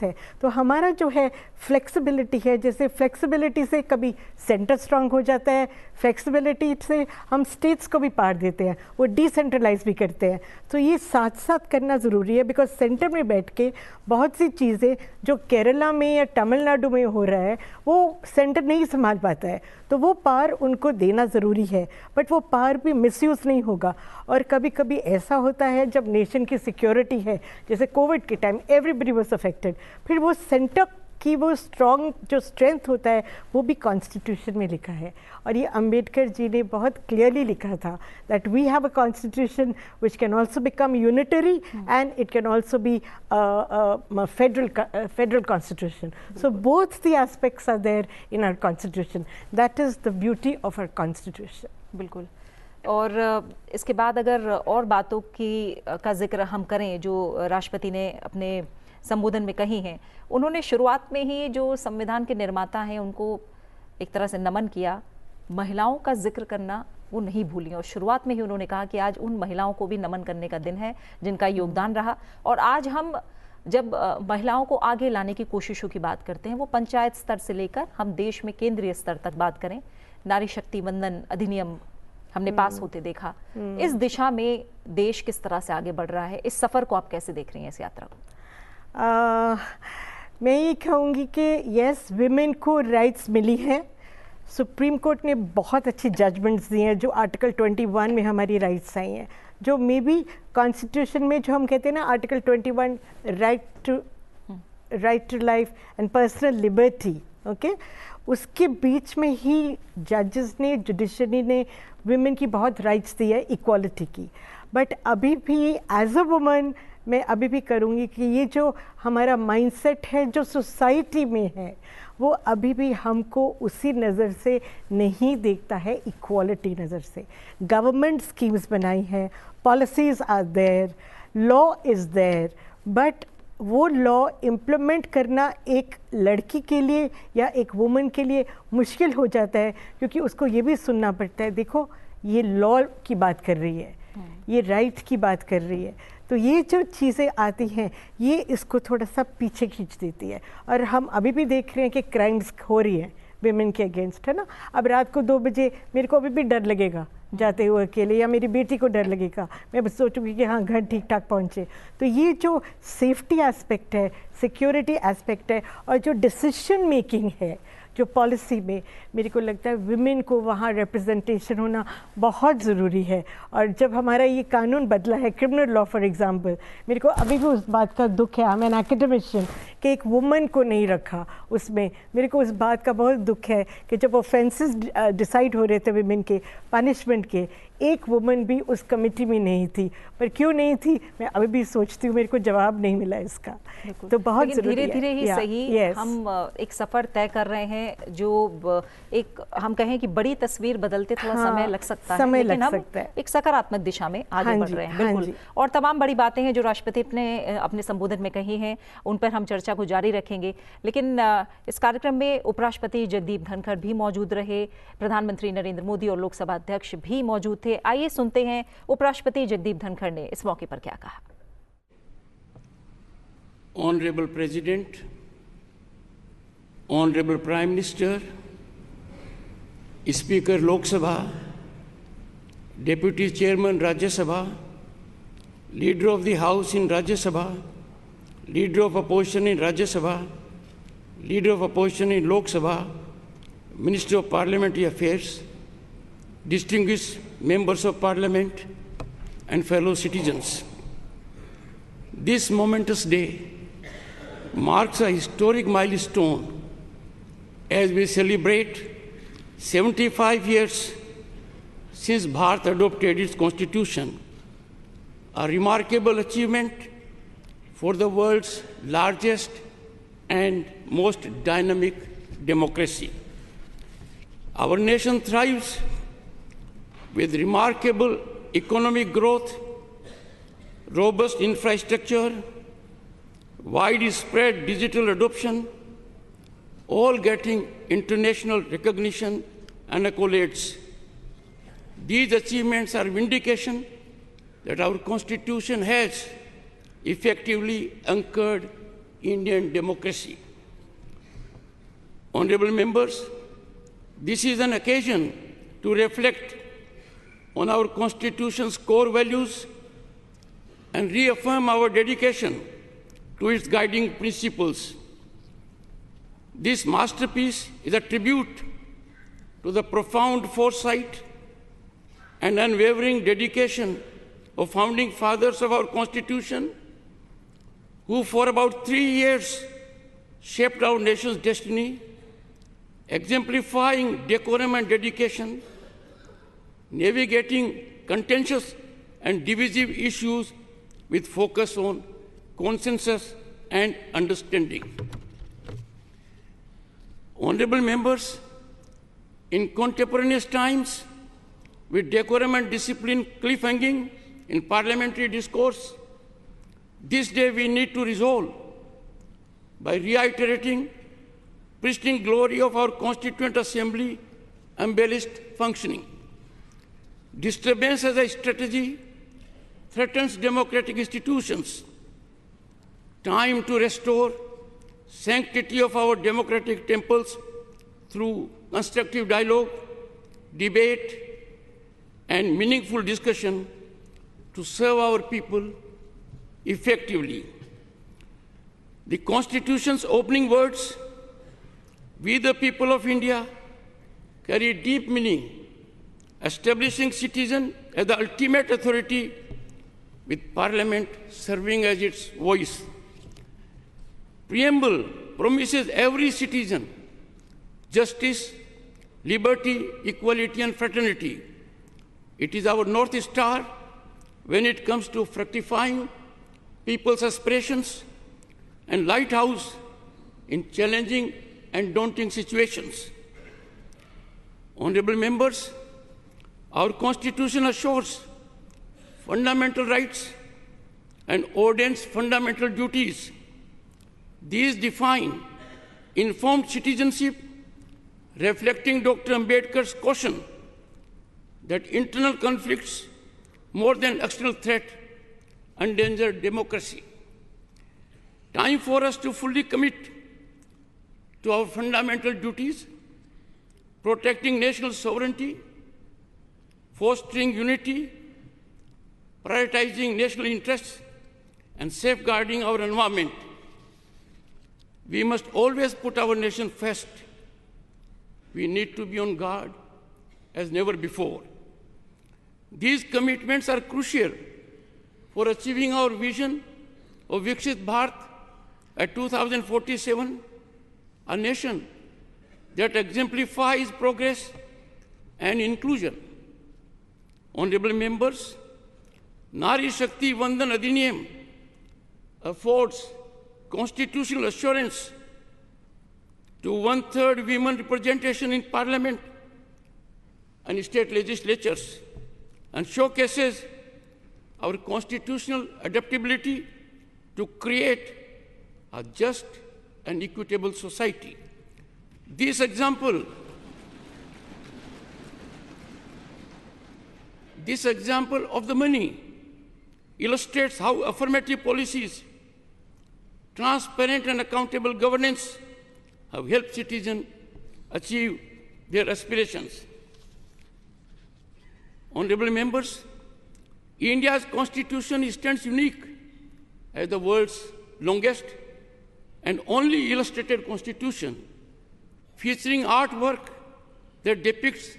है। तो हमारा जो है फ्लेक्सिबिलिटी है, जैसे फ्लेक्सिबिलिटी से कभी सेंटर स्ट्रांग हो जाता है, फ्लेक्सिबिलिटी से हम स्टेट्स को भी पार देते हैं, वो डिसेंट्रलाइज भी करते हैं। तो ये साथ साथ करना ज़रूरी है, बिकॉज सेंटर में बैठ के बहुत सी चीज़ें जो केरला में या तमिलनाडु में हो रहा है वो सेंटर नहीं संभाल पाता है, तो वो पार उनको देना ज़रूरी है, बट वो पार भी मिसयूज़ नहीं होगा। और कभी कभी ऐसा होता है जब नेशन की सिक्योरिटी है, जैसे कोविड के टाइम एवरीबडी वाज अफेक्टेड, फिर वो सेंटर की वो स्ट्रॉन्ग जो स्ट्रेंथ होता है वो भी कॉन्स्टिट्यूशन में लिखा है। और ये अंबेडकर जी ने बहुत क्लियरली लिखा था that we have a constitution which can also become unitary and it can also be federal constitution. So both the aspects are there in our constitution, that is the beauty of our constitution. बिल्कुल। और इसके बाद अगर और बातों का जिक्र हम करें जो राष्ट्रपति ने अपने संबोधन में कही हैं, उन्होंने शुरुआत में ही जो संविधान के निर्माता हैं उनको एक तरह से नमन किया, महिलाओं का जिक्र करना वो नहीं भूली, और शुरुआत में ही उन्होंने कहा कि आज उन महिलाओं को भी नमन करने का दिन है जिनका योगदान रहा। और आज हम जब महिलाओं को आगे लाने की कोशिशों की बात करते हैं, वो पंचायत स्तर से लेकर हम देश में केंद्रीय स्तर तक बात करें, नारी शक्ति वंदन अधिनियम हमने पास होते देखा। इस दिशा में देश किस तरह से आगे बढ़ रहा है, इस सफ़र को आप कैसे देख रही हैं, इस यात्रा को? मैं ये कहूँगी कि यस, विमेन को राइट्स मिली हैं। सुप्रीम कोर्ट ने बहुत अच्छी जजमेंट्स दी हैं जो आर्टिकल 21 में हमारी राइट्स आई हैं, जो मे बी कॉन्स्टिट्यूशन में जो हम कहते हैं ना article 21 right to life and personal liberty, okay, उसके बीच में ही जजेस ने, जुडिशरी ने विमेन की बहुत राइट्स दी है इक्वालिटी की। बट अभी भी एज अ वुमन मैं अभी भी करूँगी कि ये जो हमारा माइंडसेट है जो सोसाइटी में है वो अभी भी हमको उसी नज़र से नहीं देखता है, इक्वालिटी नज़र से। गवर्नमेंट स्कीम्स बनाई हैं, policies are there, law is there, but वो लॉ इम्प्लीमेंट करना एक लड़की के लिए या एक वुमन के लिए मुश्किल हो जाता है, क्योंकि उसको ये भी सुनना पड़ता है, देखो ये लॉ की बात कर रही है, ये राइट की बात कर रही है। तो ये जो चीज़ें आती हैं ये इसको थोड़ा सा पीछे खींच देती है। और हम अभी भी देख रहे हैं कि क्राइम्स हो रही हैं विमेन के अगेंस्ट, है ना। अब रात को 2 बजे मेरे को अभी भी डर लगेगा जाते हुए अकेले, या मेरी बेटी को डर लगेगा, मैं बस सोचूंगी कि हाँ घर ठीक ठाक पहुँचे। तो ये जो सेफ्टी एस्पेक्ट है, सिक्योरिटी एस्पेक्ट है, और जो डिसीजन मेकिंग है जो पॉलिसी में, मेरे को लगता है विमेन को वहाँ रिप्रेजेंटेशन होना बहुत ज़रूरी है। और जब हमारा ये कानून बदला है, क्रिमिनल लॉ फॉर एग्जांपल, मेरे को अभी भी उस बात का दुख है, आई एम एन एकेडमिशियन, कि एक वुमन को नहीं रखा उसमें। मेरे को उस बात का बहुत दुख है कि जब ऑफेंसेस डिसाइड हो रहे थे विमेन के पनिशमेंट के, एक वुमन भी उस कमेटी में नहीं थी। पर क्यों नहीं थी मैं अभी भी सोचती हूँ, मेरे को जवाब नहीं मिला इसका। तो बहुत ज़रूरी है, धीरे धीरे ही सही हम एक सफ़र तय कर रहे हैं जो एक हम कहें कि बड़ी तस्वीर बदलते थोड़ा समय लग सकता है, लेकिन हम एक सकारात्मक दिशा में आगे बढ़ रहे हैं। बिल्कुल। और तमाम बड़ी बातें हैं जो राष्ट्रपति ने अपने संबोधन में कही हैं, उन पर हम चर्चा को जारी रखेंगे। लेकिन इस कार्यक्रम में उपराष्ट्रपति जगदीप धनखड़ भी मौजूद रहे, प्रधानमंत्री नरेंद्र मोदी और लोकसभा अध्यक्ष भी मौजूद थे। आइए सुनते हैं उपराष्ट्रपति जगदीप धनखड़ ने इस मौके पर क्या कहा। Honourable president, honourable prime minister, speaker Lok Sabha, deputy chairman Rajya Sabha, leader of the house in Rajya Sabha, leader of opposition in Rajya Sabha, leader of opposition in Lok Sabha, minister of parliamentary affairs, distinguished members of parliament and fellow citizens. This momentous day marks a historic milestone as we celebrate 75 years since Bharat adopted its constitution, a remarkable achievement for the world's largest and most dynamic democracy. Our nation thrives with remarkable economic growth, robust infrastructure, widespread digital adoption, all getting international recognition and accolades. These achievements are vindication that our Constitution has effectively anchored Indian democracy. Honorable members, this is an occasion to reflect on our Constitution's core values and reaffirm our dedication to its guiding principles. This masterpiece is a tribute to the profound foresight and unwavering dedication of founding fathers of our Constitution, who for about 3 years shaped our nation's destiny, exemplifying decorum and dedication, navigating contentious and divisive issues with focus on consensus and understanding. Honorable members, in contemporaneous times, with decorum and discipline cliffhanging in parliamentary discourse, this day we need to resolve by reiterating pristine glory of our Constituent Assembly embellished functioning. Disturbance as a strategy threatens democratic institutions. Time to restore sanctity of our democratic temples through constructive dialogue, debate, and meaningful discussion to serve our people effectively. The Constitution's opening words, "We the people of India," carry deep meaning, establishing citizen as the ultimate authority, with Parliament serving as its voice. Preamble promises every citizen justice, liberty, equality, and fraternity. It is our North Star when it comes to fructifying people's aspirations and lighthouse in challenging and daunting situations. Honorable members, our Constitution assures fundamental rights and ordains fundamental duties. These define informed citizenship, reflecting Dr. Ambedkar's caution that internal conflicts, more than external threat, endanger democracy. Time for us to fully commit to our fundamental duties, protecting national sovereignty, fostering unity, prioritizing national interests, and safeguarding our environment. We must always put our nation first. We need to be on guard as never before. These commitments are crucial for achieving our vision of Viksit Bharat at 2047, a nation that exemplifies progress and inclusion. Honorable members, Nari Shakti Vandan Adhiniyam affords constitutional assurance to 1/3 women representation in Parliament and state legislatures, and showcases our constitutional adaptability to create a just and equitable society. This example of the many illustrates how affirmative policies, transparent and accountable governance have helped citizens achieve their aspirations. Honorable members, India's Constitution stands unique as the world's longest and only illustrated Constitution, featuring artwork that depicts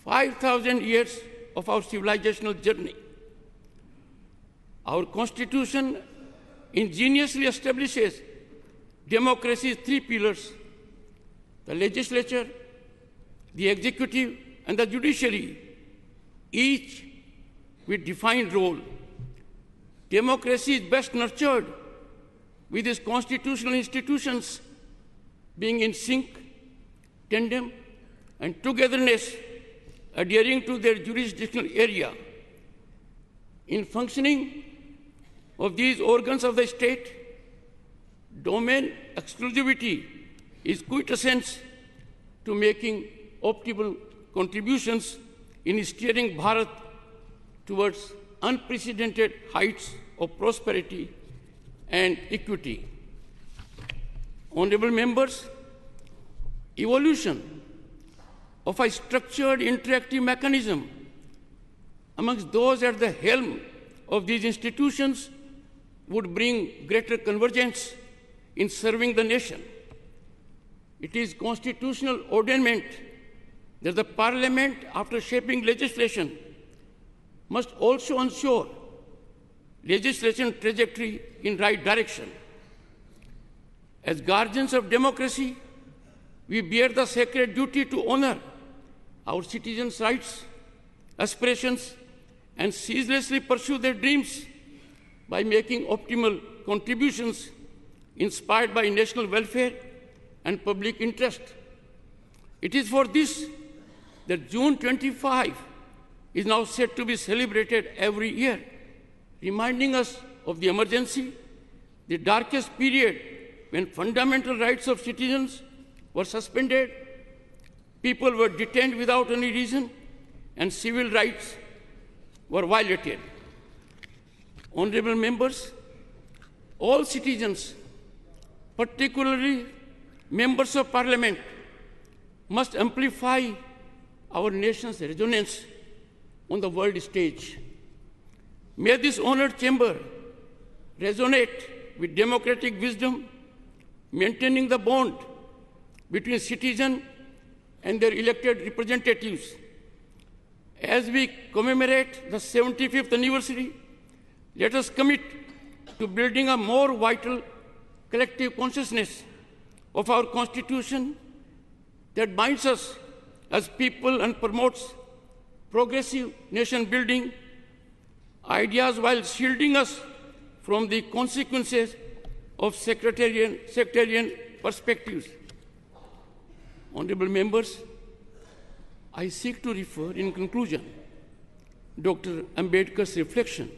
5,000 years of our civilizational journey. Our Constitution ingeniously establishes democracy's 3 pillars: the legislature, the executive, and the judiciary, each with defined role. Democracy is best nurtured with its constitutional institutions being in sync, tandem, and togetherness, adhering to their jurisdictional area. In functioning of these organs of the state, domain exclusivity is quintessence to making optimal contributions in steering Bharat towards unprecedented heights of prosperity and equity. Honorable members, evolution of a structured interactive mechanism amongst those at the helm of these institutions would bring greater convergence in serving the nation. It is constitutional ordainment that the Parliament, after shaping legislation, must also ensure legislation trajectory in right direction. As guardians of democracy, we bear the sacred duty to honor our citizens' rights, aspirations, and ceaselessly pursue their dreams by making optimal contributions inspired by national welfare and public interest. It is for this that June 25 is now set to be celebrated every year, reminding us of the emergency, the darkest period when fundamental rights of citizens were suspended, people were detained without any reason, and civil rights were violated. Honorable members, all citizens, particularly members of Parliament, must amplify our nation's resonance on the world stage. May this honored chamber resonate with democratic wisdom, maintaining the bond between citizens and their elected representatives. As we commemorate the 75th anniversary, let us commit to building a more vital collective consciousness of our Constitution that binds us as people and promotes progressive nation building ideas while shielding us from the consequences of sectarian perspectives. Honorable members, I seek to refer in conclusion Dr. Ambedkar's reflection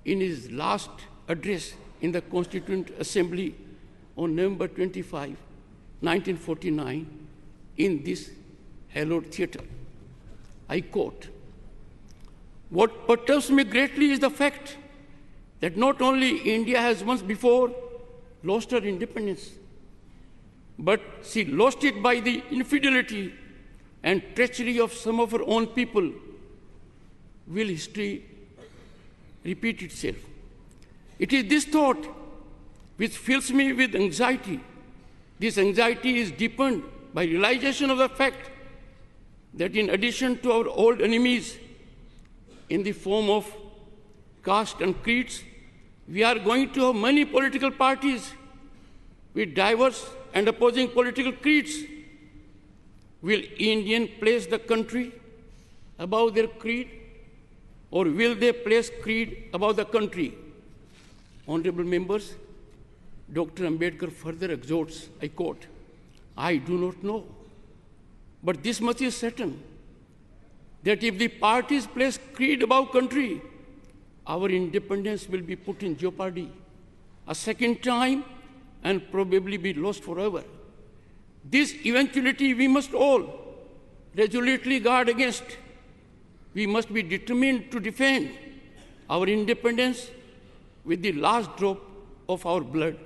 in his last address in the Constituent Assembly on November 25, 1949, in this hallowed theatre. I quote, "What perturbs me greatly is the fact that not only India has once before lost her independence, but she lost it by the infidelity and treachery of some of her own people. Will history repeat itself?" It is this thought which fills me with anxiety. This anxiety is deepened by realization of the fact that in addition to our old enemies in the form of caste and creeds, we are going to have many political parties with diverse and opposing political creeds. Will Indians place the country above their creed, or will they place creed above the country? Honorable members, Dr. Ambedkar further exhorts, I quote, "I do not know, but this much is certain, that if the parties place creed above country, our independence will be put in jeopardy a second time and probably be lost forever. This eventuality we must all resolutely guard against. We must be determined to defend our independence with the last drop of our blood."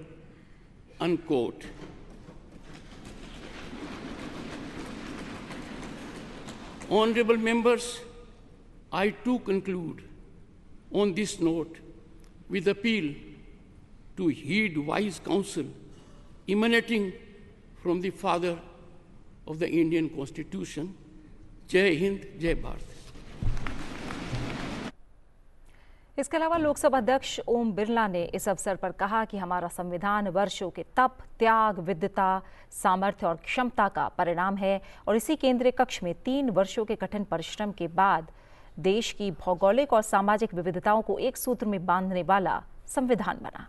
Unquote. Honorable members, I too conclude on this note with appeal to heed wise counsel emanating from the father of the Indian Constitution. Jai Hind, Jai Bharat. इसके अलावा लोकसभा अध्यक्ष ओम बिरला ने इस अवसर पर कहा कि हमारा संविधान वर्षों के तप, त्याग, विद्वता, सामर्थ्य और क्षमता का परिणाम है और इसी केंद्रीय कक्ष में 3 वर्षों के कठिन परिश्रम के बाद देश की भौगोलिक और सामाजिक विविधताओं को एक सूत्र में बांधने वाला संविधान बना।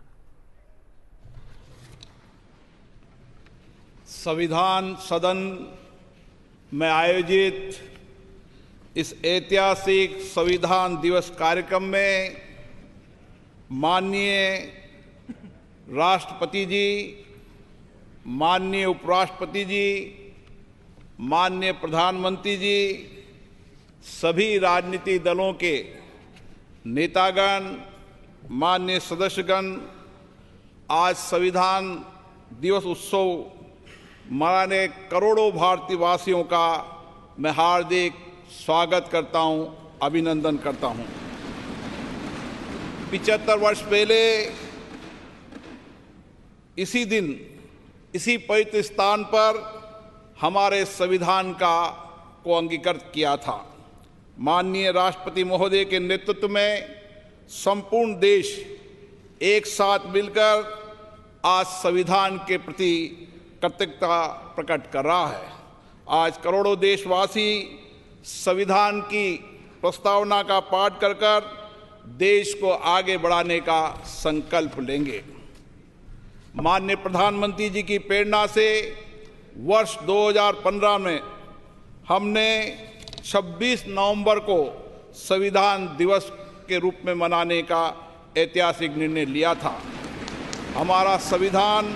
संविधान सदन में आयोजित इस ऐतिहासिक संविधान दिवस कार्यक्रम में माननीय राष्ट्रपति जी, माननीय उपराष्ट्रपति जी, माननीय प्रधानमंत्री जी, सभी राजनीतिक दलों के नेतागण, माननीय सदस्यगण, आज संविधान दिवस उत्सव मनाने करोड़ों भारतीय वासियों का मैं हार्दिक स्वागत करता हूं, अभिनंदन करता हूं। 75 वर्ष पहले इसी दिन, इसी पवित्र स्थान पर हमारे संविधान को अंगीकृत किया था। माननीय राष्ट्रपति महोदय के नेतृत्व में संपूर्ण देश एक साथ मिलकर आज संविधान के प्रति कृतज्ञता प्रकट कर रहा है। आज करोड़ों देशवासी संविधान की प्रस्तावना का पाठ कर कर देश को आगे बढ़ाने का संकल्प लेंगे। माननीय प्रधानमंत्री जी की प्रेरणा से वर्ष 2015 में हमने 26 नवंबर को संविधान दिवस के रूप में मनाने का ऐतिहासिक निर्णय लिया था। हमारा संविधान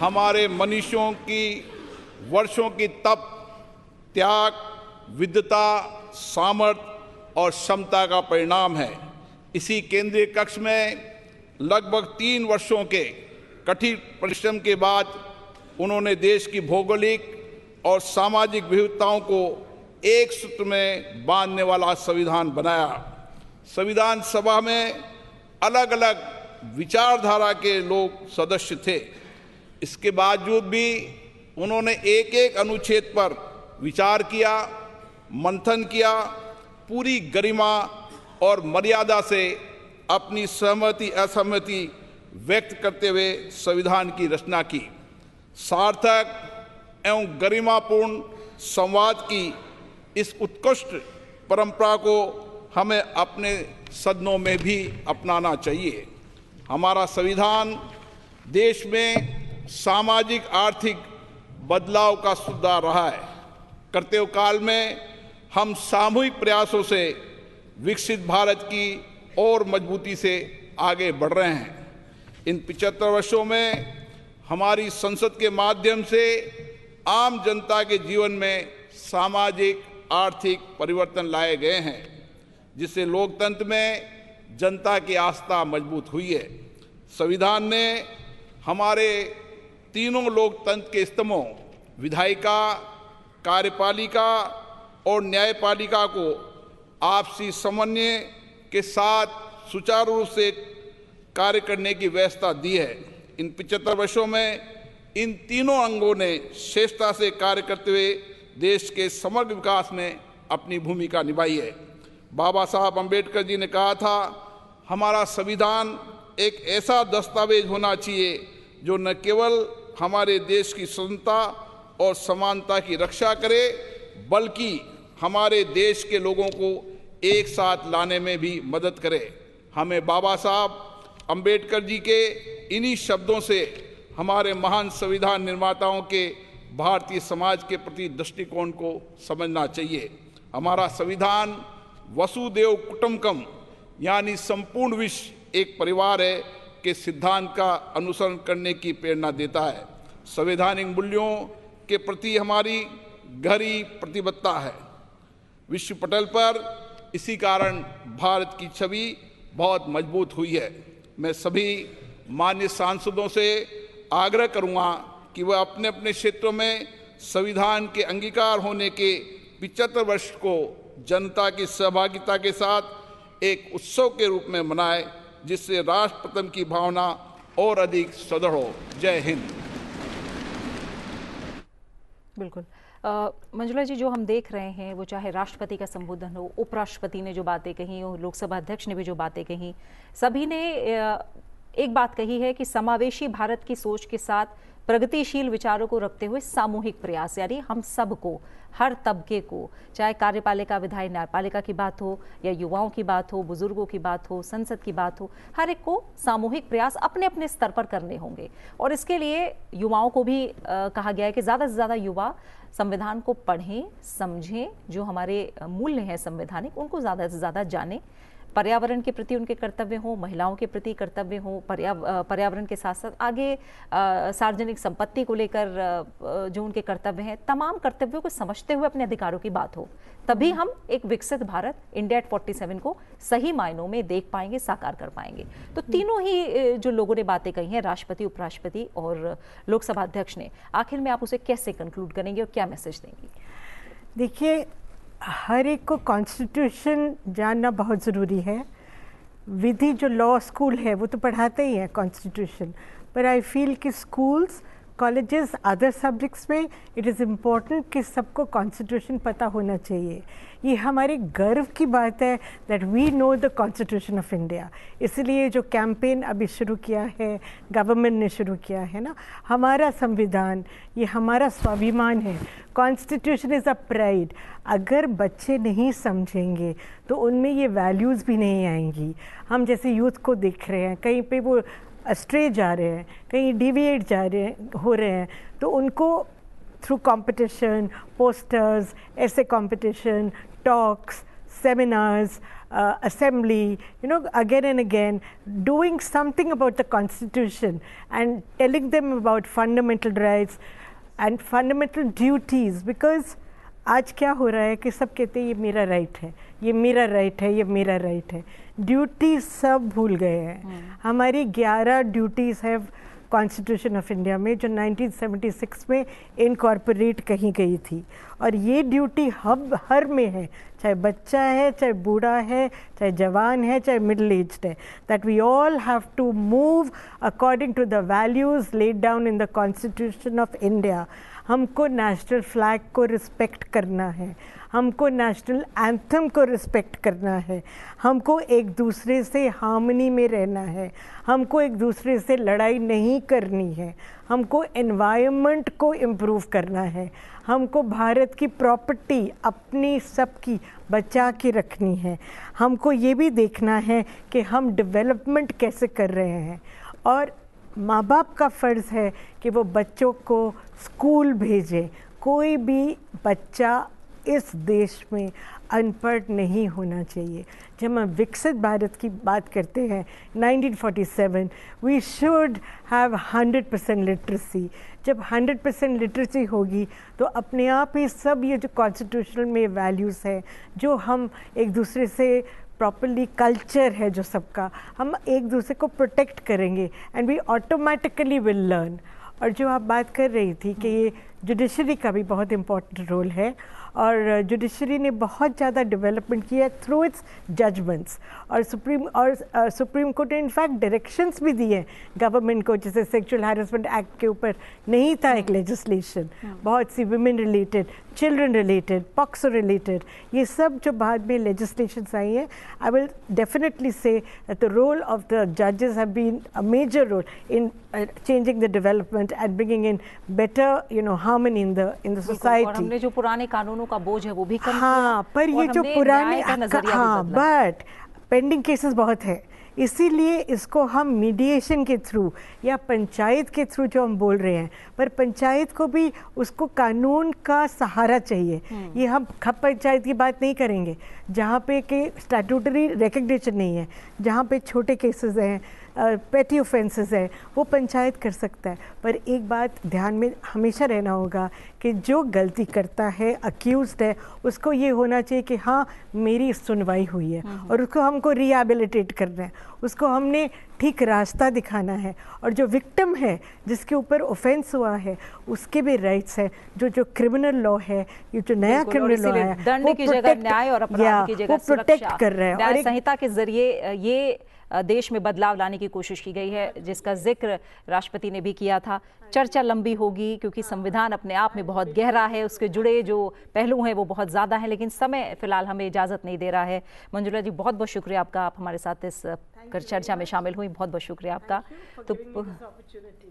हमारे मनुष्यों की वर्षों की तप, त्याग, विद्वता, सामर्थ्य और क्षमता का परिणाम है। इसी केंद्रीय कक्ष में लगभग 3 वर्षों के कठिन परिश्रम के बाद उन्होंने देश की भौगोलिक और सामाजिक विविधताओं को एक सूत्र में बांधने वाला संविधान बनाया। संविधान सभा में अलग अलग विचारधारा के लोग सदस्य थे। इसके बावजूद भी उन्होंने एक एक अनुच्छेद पर विचार किया, मंथन किया, पूरी गरिमा और मर्यादा से अपनी सहमति असहमति व्यक्त करते हुए संविधान की रचना की। सार्थक एवं गरिमापूर्ण संवाद की इस उत्कृष्ट परंपरा को हमें अपने सदनों में भी अपनाना चाहिए। हमारा संविधान देश में सामाजिक आर्थिक बदलाव का सुधार रहा है। कर्तव्य काल में हम सामूहिक प्रयासों से विकसित भारत की और मजबूती से आगे बढ़ रहे हैं। इन 75 वर्षों में हमारी संसद के माध्यम से आम जनता के जीवन में सामाजिक आर्थिक परिवर्तन लाए गए हैं, जिससे लोकतंत्र में जनता की आस्था मजबूत हुई है। संविधान ने हमारे तीनों लोकतंत्र के स्तंभों विधायिका, कार्यपालिका और न्यायपालिका को आपसी समन्वय के साथ सुचारू रूप से कार्य करने की व्यवस्था दी है। इन 75 वर्षों में इन तीनों अंगों ने श्रेष्ठता से कार्य करते हुए देश के समग्र विकास में अपनी भूमिका निभाई है। बाबा साहब अम्बेडकर जी ने कहा था, हमारा संविधान एक ऐसा दस्तावेज होना चाहिए जो न केवल हमारे देश की स्वतंत्रता और समानता की रक्षा करे, बल्कि हमारे देश के लोगों को एक साथ लाने में भी मदद करे। हमें बाबा साहब अम्बेडकर जी के इन्हीं शब्दों से हमारे महान संविधान निर्माताओं के भारतीय समाज के प्रति दृष्टिकोण को समझना चाहिए। हमारा संविधान वसुदेव कुटुंबकम यानी संपूर्ण विश्व एक परिवार है के सिद्धांत का अनुसरण करने की प्रेरणा देता है। संवैधानिक मूल्यों के प्रति हमारी गहरी प्रतिबद्धता है। विश्व पटल पर इसी कारण भारत की छवि बहुत मजबूत हुई है। मैं सभी माननीय सांसदों से आग्रह करूंगा कि वह अपने अपने क्षेत्रों में संविधान के अंगीकार होने के 75 वर्ष को जनता की सहभागिता के साथ एक उत्सव के रूप में मनाए, जिससे राष्ट्र प्रथम की भावना और अधिक सुदृढ़ हो। जय हिंद। बिल्कुल। मंजुला जी, जो हम देख रहे हैं वो चाहे राष्ट्रपति का संबोधन हो, उपराष्ट्रपति ने जो बातें कही हो, लोकसभा अध्यक्ष ने भी जो बातें कही, सभी ने एक बात कही है कि समावेशी भारत की सोच के साथ प्रगतिशील विचारों को रखते हुए सामूहिक प्रयास, यानी हम सबको, हर तबके को, चाहे कार्यपालिका, विधायी, न्यायपालिका की बात हो या युवाओं की बात हो, बुजुर्गों की बात हो, संसद की बात हो, हर एक को सामूहिक प्रयास अपने अपने स्तर पर करने होंगे। और इसके लिए युवाओं को भी कहा गया है कि ज़्यादा से ज़्यादा युवा संविधान को पढ़ें, समझें, जो हमारे मूल्य हैं संवैधानिक उनको ज़्यादा से ज़्यादा जानें, पर्यावरण के प्रति उनके कर्तव्य हों, महिलाओं के प्रति कर्तव्य हों, पर्यावरण के साथ साथ आगे सार्वजनिक संपत्ति को लेकर जो उनके कर्तव्य हैं, तमाम कर्तव्यों को समझते हुए अपने अधिकारों की बात हो, तभी हम एक विकसित भारत इंडिया एट 47 को सही मायनों में देख पाएंगे, साकार कर पाएंगे। तो तीनों ही जो लोगों ने बातें कही हैं, राष्ट्रपति, उपराष्ट्रपति और लोकसभा अध्यक्ष ने, आखिर में आप उसे कैसे कंक्लूड करेंगे और क्या मैसेज देंगे? देखिए, हर एक को कॉन्स्टिट्यूशन जानना बहुत ज़रूरी है। विधि जो लॉ स्कूल है वो तो पढ़ाते ही हैं कॉन्स्टिट्यूशन, पर आई फील कि स्कूल्स, कॉलेजेस, अदर सब्जेक्ट्स में इट इज़ इम्पॉर्टेंट कि सबको कॉन्स्टिट्यूशन पता होना चाहिए। ये हमारे गर्व की बात है that we know the constitution of India. इसलिए जो कैंपेन अभी शुरू किया है, गवर्नमेंट ने शुरू किया है ना, हमारा संविधान ये हमारा स्वाभिमान है। Constitution is a pride. अगर बच्चे नहीं समझेंगे तो उनमें ये वैल्यूज़ भी नहीं आएंगी। हम जैसे यूथ को देख रहे हैं, कहीं पे वो अस्ट्रे जा रहे हैं, कहीं डिविएट हो रहे हैं, तो उनको थ्रू कंपटीशन, पोस्टर्स, ऐसे competition, talks, seminars, assembly, again and again, doing something about the Constitution and telling them about fundamental rights and fundamental duties, because आज क्या हो रहा है कि सब कहते हैं ये मेरा राइट है, ये मेरा राइट है, ये मेरा राइट है। ड्यूटी सब भूल गए हैं। हमारी 11 ड्यूटीज़ है कॉन्स्टिट्यूशन ऑफ इंडिया में, जो 1976 में इनकॉर्पोरेट कही गई थी, और ये ड्यूटी हर में है, चाहे बच्चा है, चाहे बूढ़ा है, चाहे जवान है, चाहे मिडिल एज्ड है, that we all have to move according to the values laid down in the constitution of India. हमको नेशनल फ्लैग को रिस्पेक्ट करना है, हमको नेशनल एंथम को रिस्पेक्ट करना है, हमको एक दूसरे से हार्मनी में रहना है, हमको एक दूसरे से लड़ाई नहीं करनी है, हमको एनवायरनमेंट को इम्प्रूव करना है, हमको भारत की प्रॉपर्टी अपनी सबकी बचा के रखनी है, हमको ये भी देखना है कि हम डेवलपमेंट कैसे कर रहे हैं। और माँ बाप का फ़र्ज़ है कि वो बच्चों को स्कूल भेजें। कोई भी बच्चा इस देश में अनपढ़ नहीं होना चाहिए। जब हम विकसित भारत की बात करते हैं 1947, वी शुड हैव 100% लिटरेसी। जब 100% लिटरेसी होगी तो अपने आप ही सब ये जो कॉन्स्टिट्यूशनल में वैल्यूज़ हैं, जो हम एक दूसरे से प्रॉपरली कल्चर है जो सबका, हम एक दूसरे को प्रोटेक्ट करेंगे and we automatically will learn. और जो आप बात कर रही थी कि ये जुडिशरी का भी बहुत इम्पोर्टेंट रोल है, और जुडिशरी ने बहुत ज़्यादा डेवलपमेंट किया थ्रू इट्स जजमेंट्स, और सुप्रीम कोर्ट ने इनफैक्ट डायरेक्शंस भी दिए गवर्नमेंट को, जैसे सेक्सुअल हैरेसमेंट एक्ट के ऊपर नहीं था एक लेजिस्लेशन, बहुत सी women related, children related, POCSO related, ये सब जो बाद में लेजिस्लेशंस आई हैं, I will definitely say that the role of the जजेस have been a major role in changing the development and bringing in better harmony in the society। और हमने जो पुराने कानूनों का बोझ है वो भी कम किया। हाँ, पर ये जो पुराने, हाँ, बट पेंडिंग केसेस बहुत है, इसीलिए इसको हम मीडिएशन के थ्रू या पंचायत के थ्रू जो हम बोल रहे हैं, पर पंचायत को भी उसको कानून का सहारा चाहिए। ये हम खप पंचायत की बात नहीं करेंगे जहाँ पे कि स्टैट्यूटरी रिकग्निशन नहीं है, जहाँ पे छोटे केसेस हैं, पेटी ऑफेंसेस है, वो पंचायत कर सकता है। पर एक बात ध्यान में हमेशा रहना होगा कि जो गलती करता है, अक्यूज्ड है, उसको ये होना चाहिए कि हाँ मेरी सुनवाई हुई है, और उसको हमको रिहैबिलिटेट करना है, उसको हमने ठीक रास्ता दिखाना है। और जो विक्टिम है, जिसके ऊपर ऑफेंस हुआ है, उसके भी राइट्स है। जो क्रिमिनल लॉ है, ये जो नया क्रिमिनल लॉ है, दंड की जगह न्याय और अपराध की जगह प्रोटेक्ट कर रहे हैं। न्याय संहिता के जरिए ये देश में बदलाव लाने की कोशिश की गई है, जिसका जिक्र राष्ट्रपति ने भी किया था। चर्चा लंबी होगी क्योंकि संविधान अपने आप में बहुत गहरा है, उसके जुड़े जो पहलू हैं वो बहुत ज़्यादा हैं, लेकिन समय फिलहाल हमें इजाज़त नहीं दे रहा है। मंजुला जी, बहुत बहुत शुक्रिया आपका, आप हमारे साथ इस कर चर्चा में शामिल हुई। बहुत बहुत शुक्रिया आपका। तो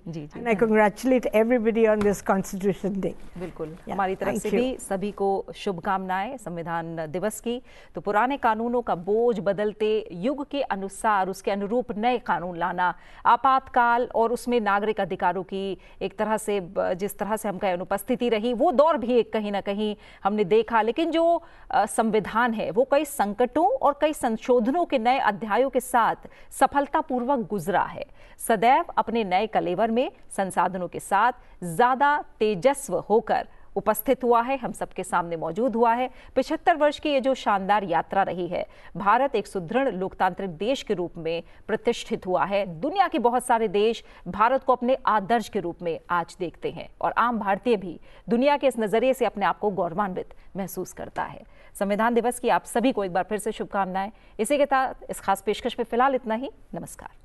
जी जी, And I congratulate everybody on this Constitution Day. बिल्कुल, हमारी तरफ से भी सभी को शुभकामनाएं संविधान दिवस की। तो पुराने कानूनों का बोझ बदलते युग के अनुसार उसके अनुरूप नए कानून लाना, आपातकाल और उसमें नागरिक अधिकारों की एक तरह से जिस तरह से हम कहें अनुपस्थिति रही, वो दौर भी एक कहीं ना कहीं हमने देखा। लेकिन जो संविधान है वो कई संकटों और कई संशोधनों के नए अध्यायों के साथ सफलतापूर्वक गुजरा है। सदैव अपने नए कलेवर में संसाधनों के साथ ज्यादा तेजस्व होकर उपस्थित हुआ है, हम सबके सामने मौजूद हुआ है। 75 वर्ष की ये जो शानदार यात्रा रही है, भारत एक सुदृढ़ लोकतांत्रिक देश के रूप में प्रतिष्ठित हुआ है। दुनिया के बहुत सारे देश भारत को अपने आदर्श के रूप में आज देखते हैं और आम भारतीय भी दुनिया के इस नजरिए से अपने आप को गौरवान्वित महसूस करता है। संविधान दिवस की आप सभी को एक बार फिर से शुभकामनाएं। इसी के साथ इस खास पेशकश में फिलहाल इतना ही। नमस्कार।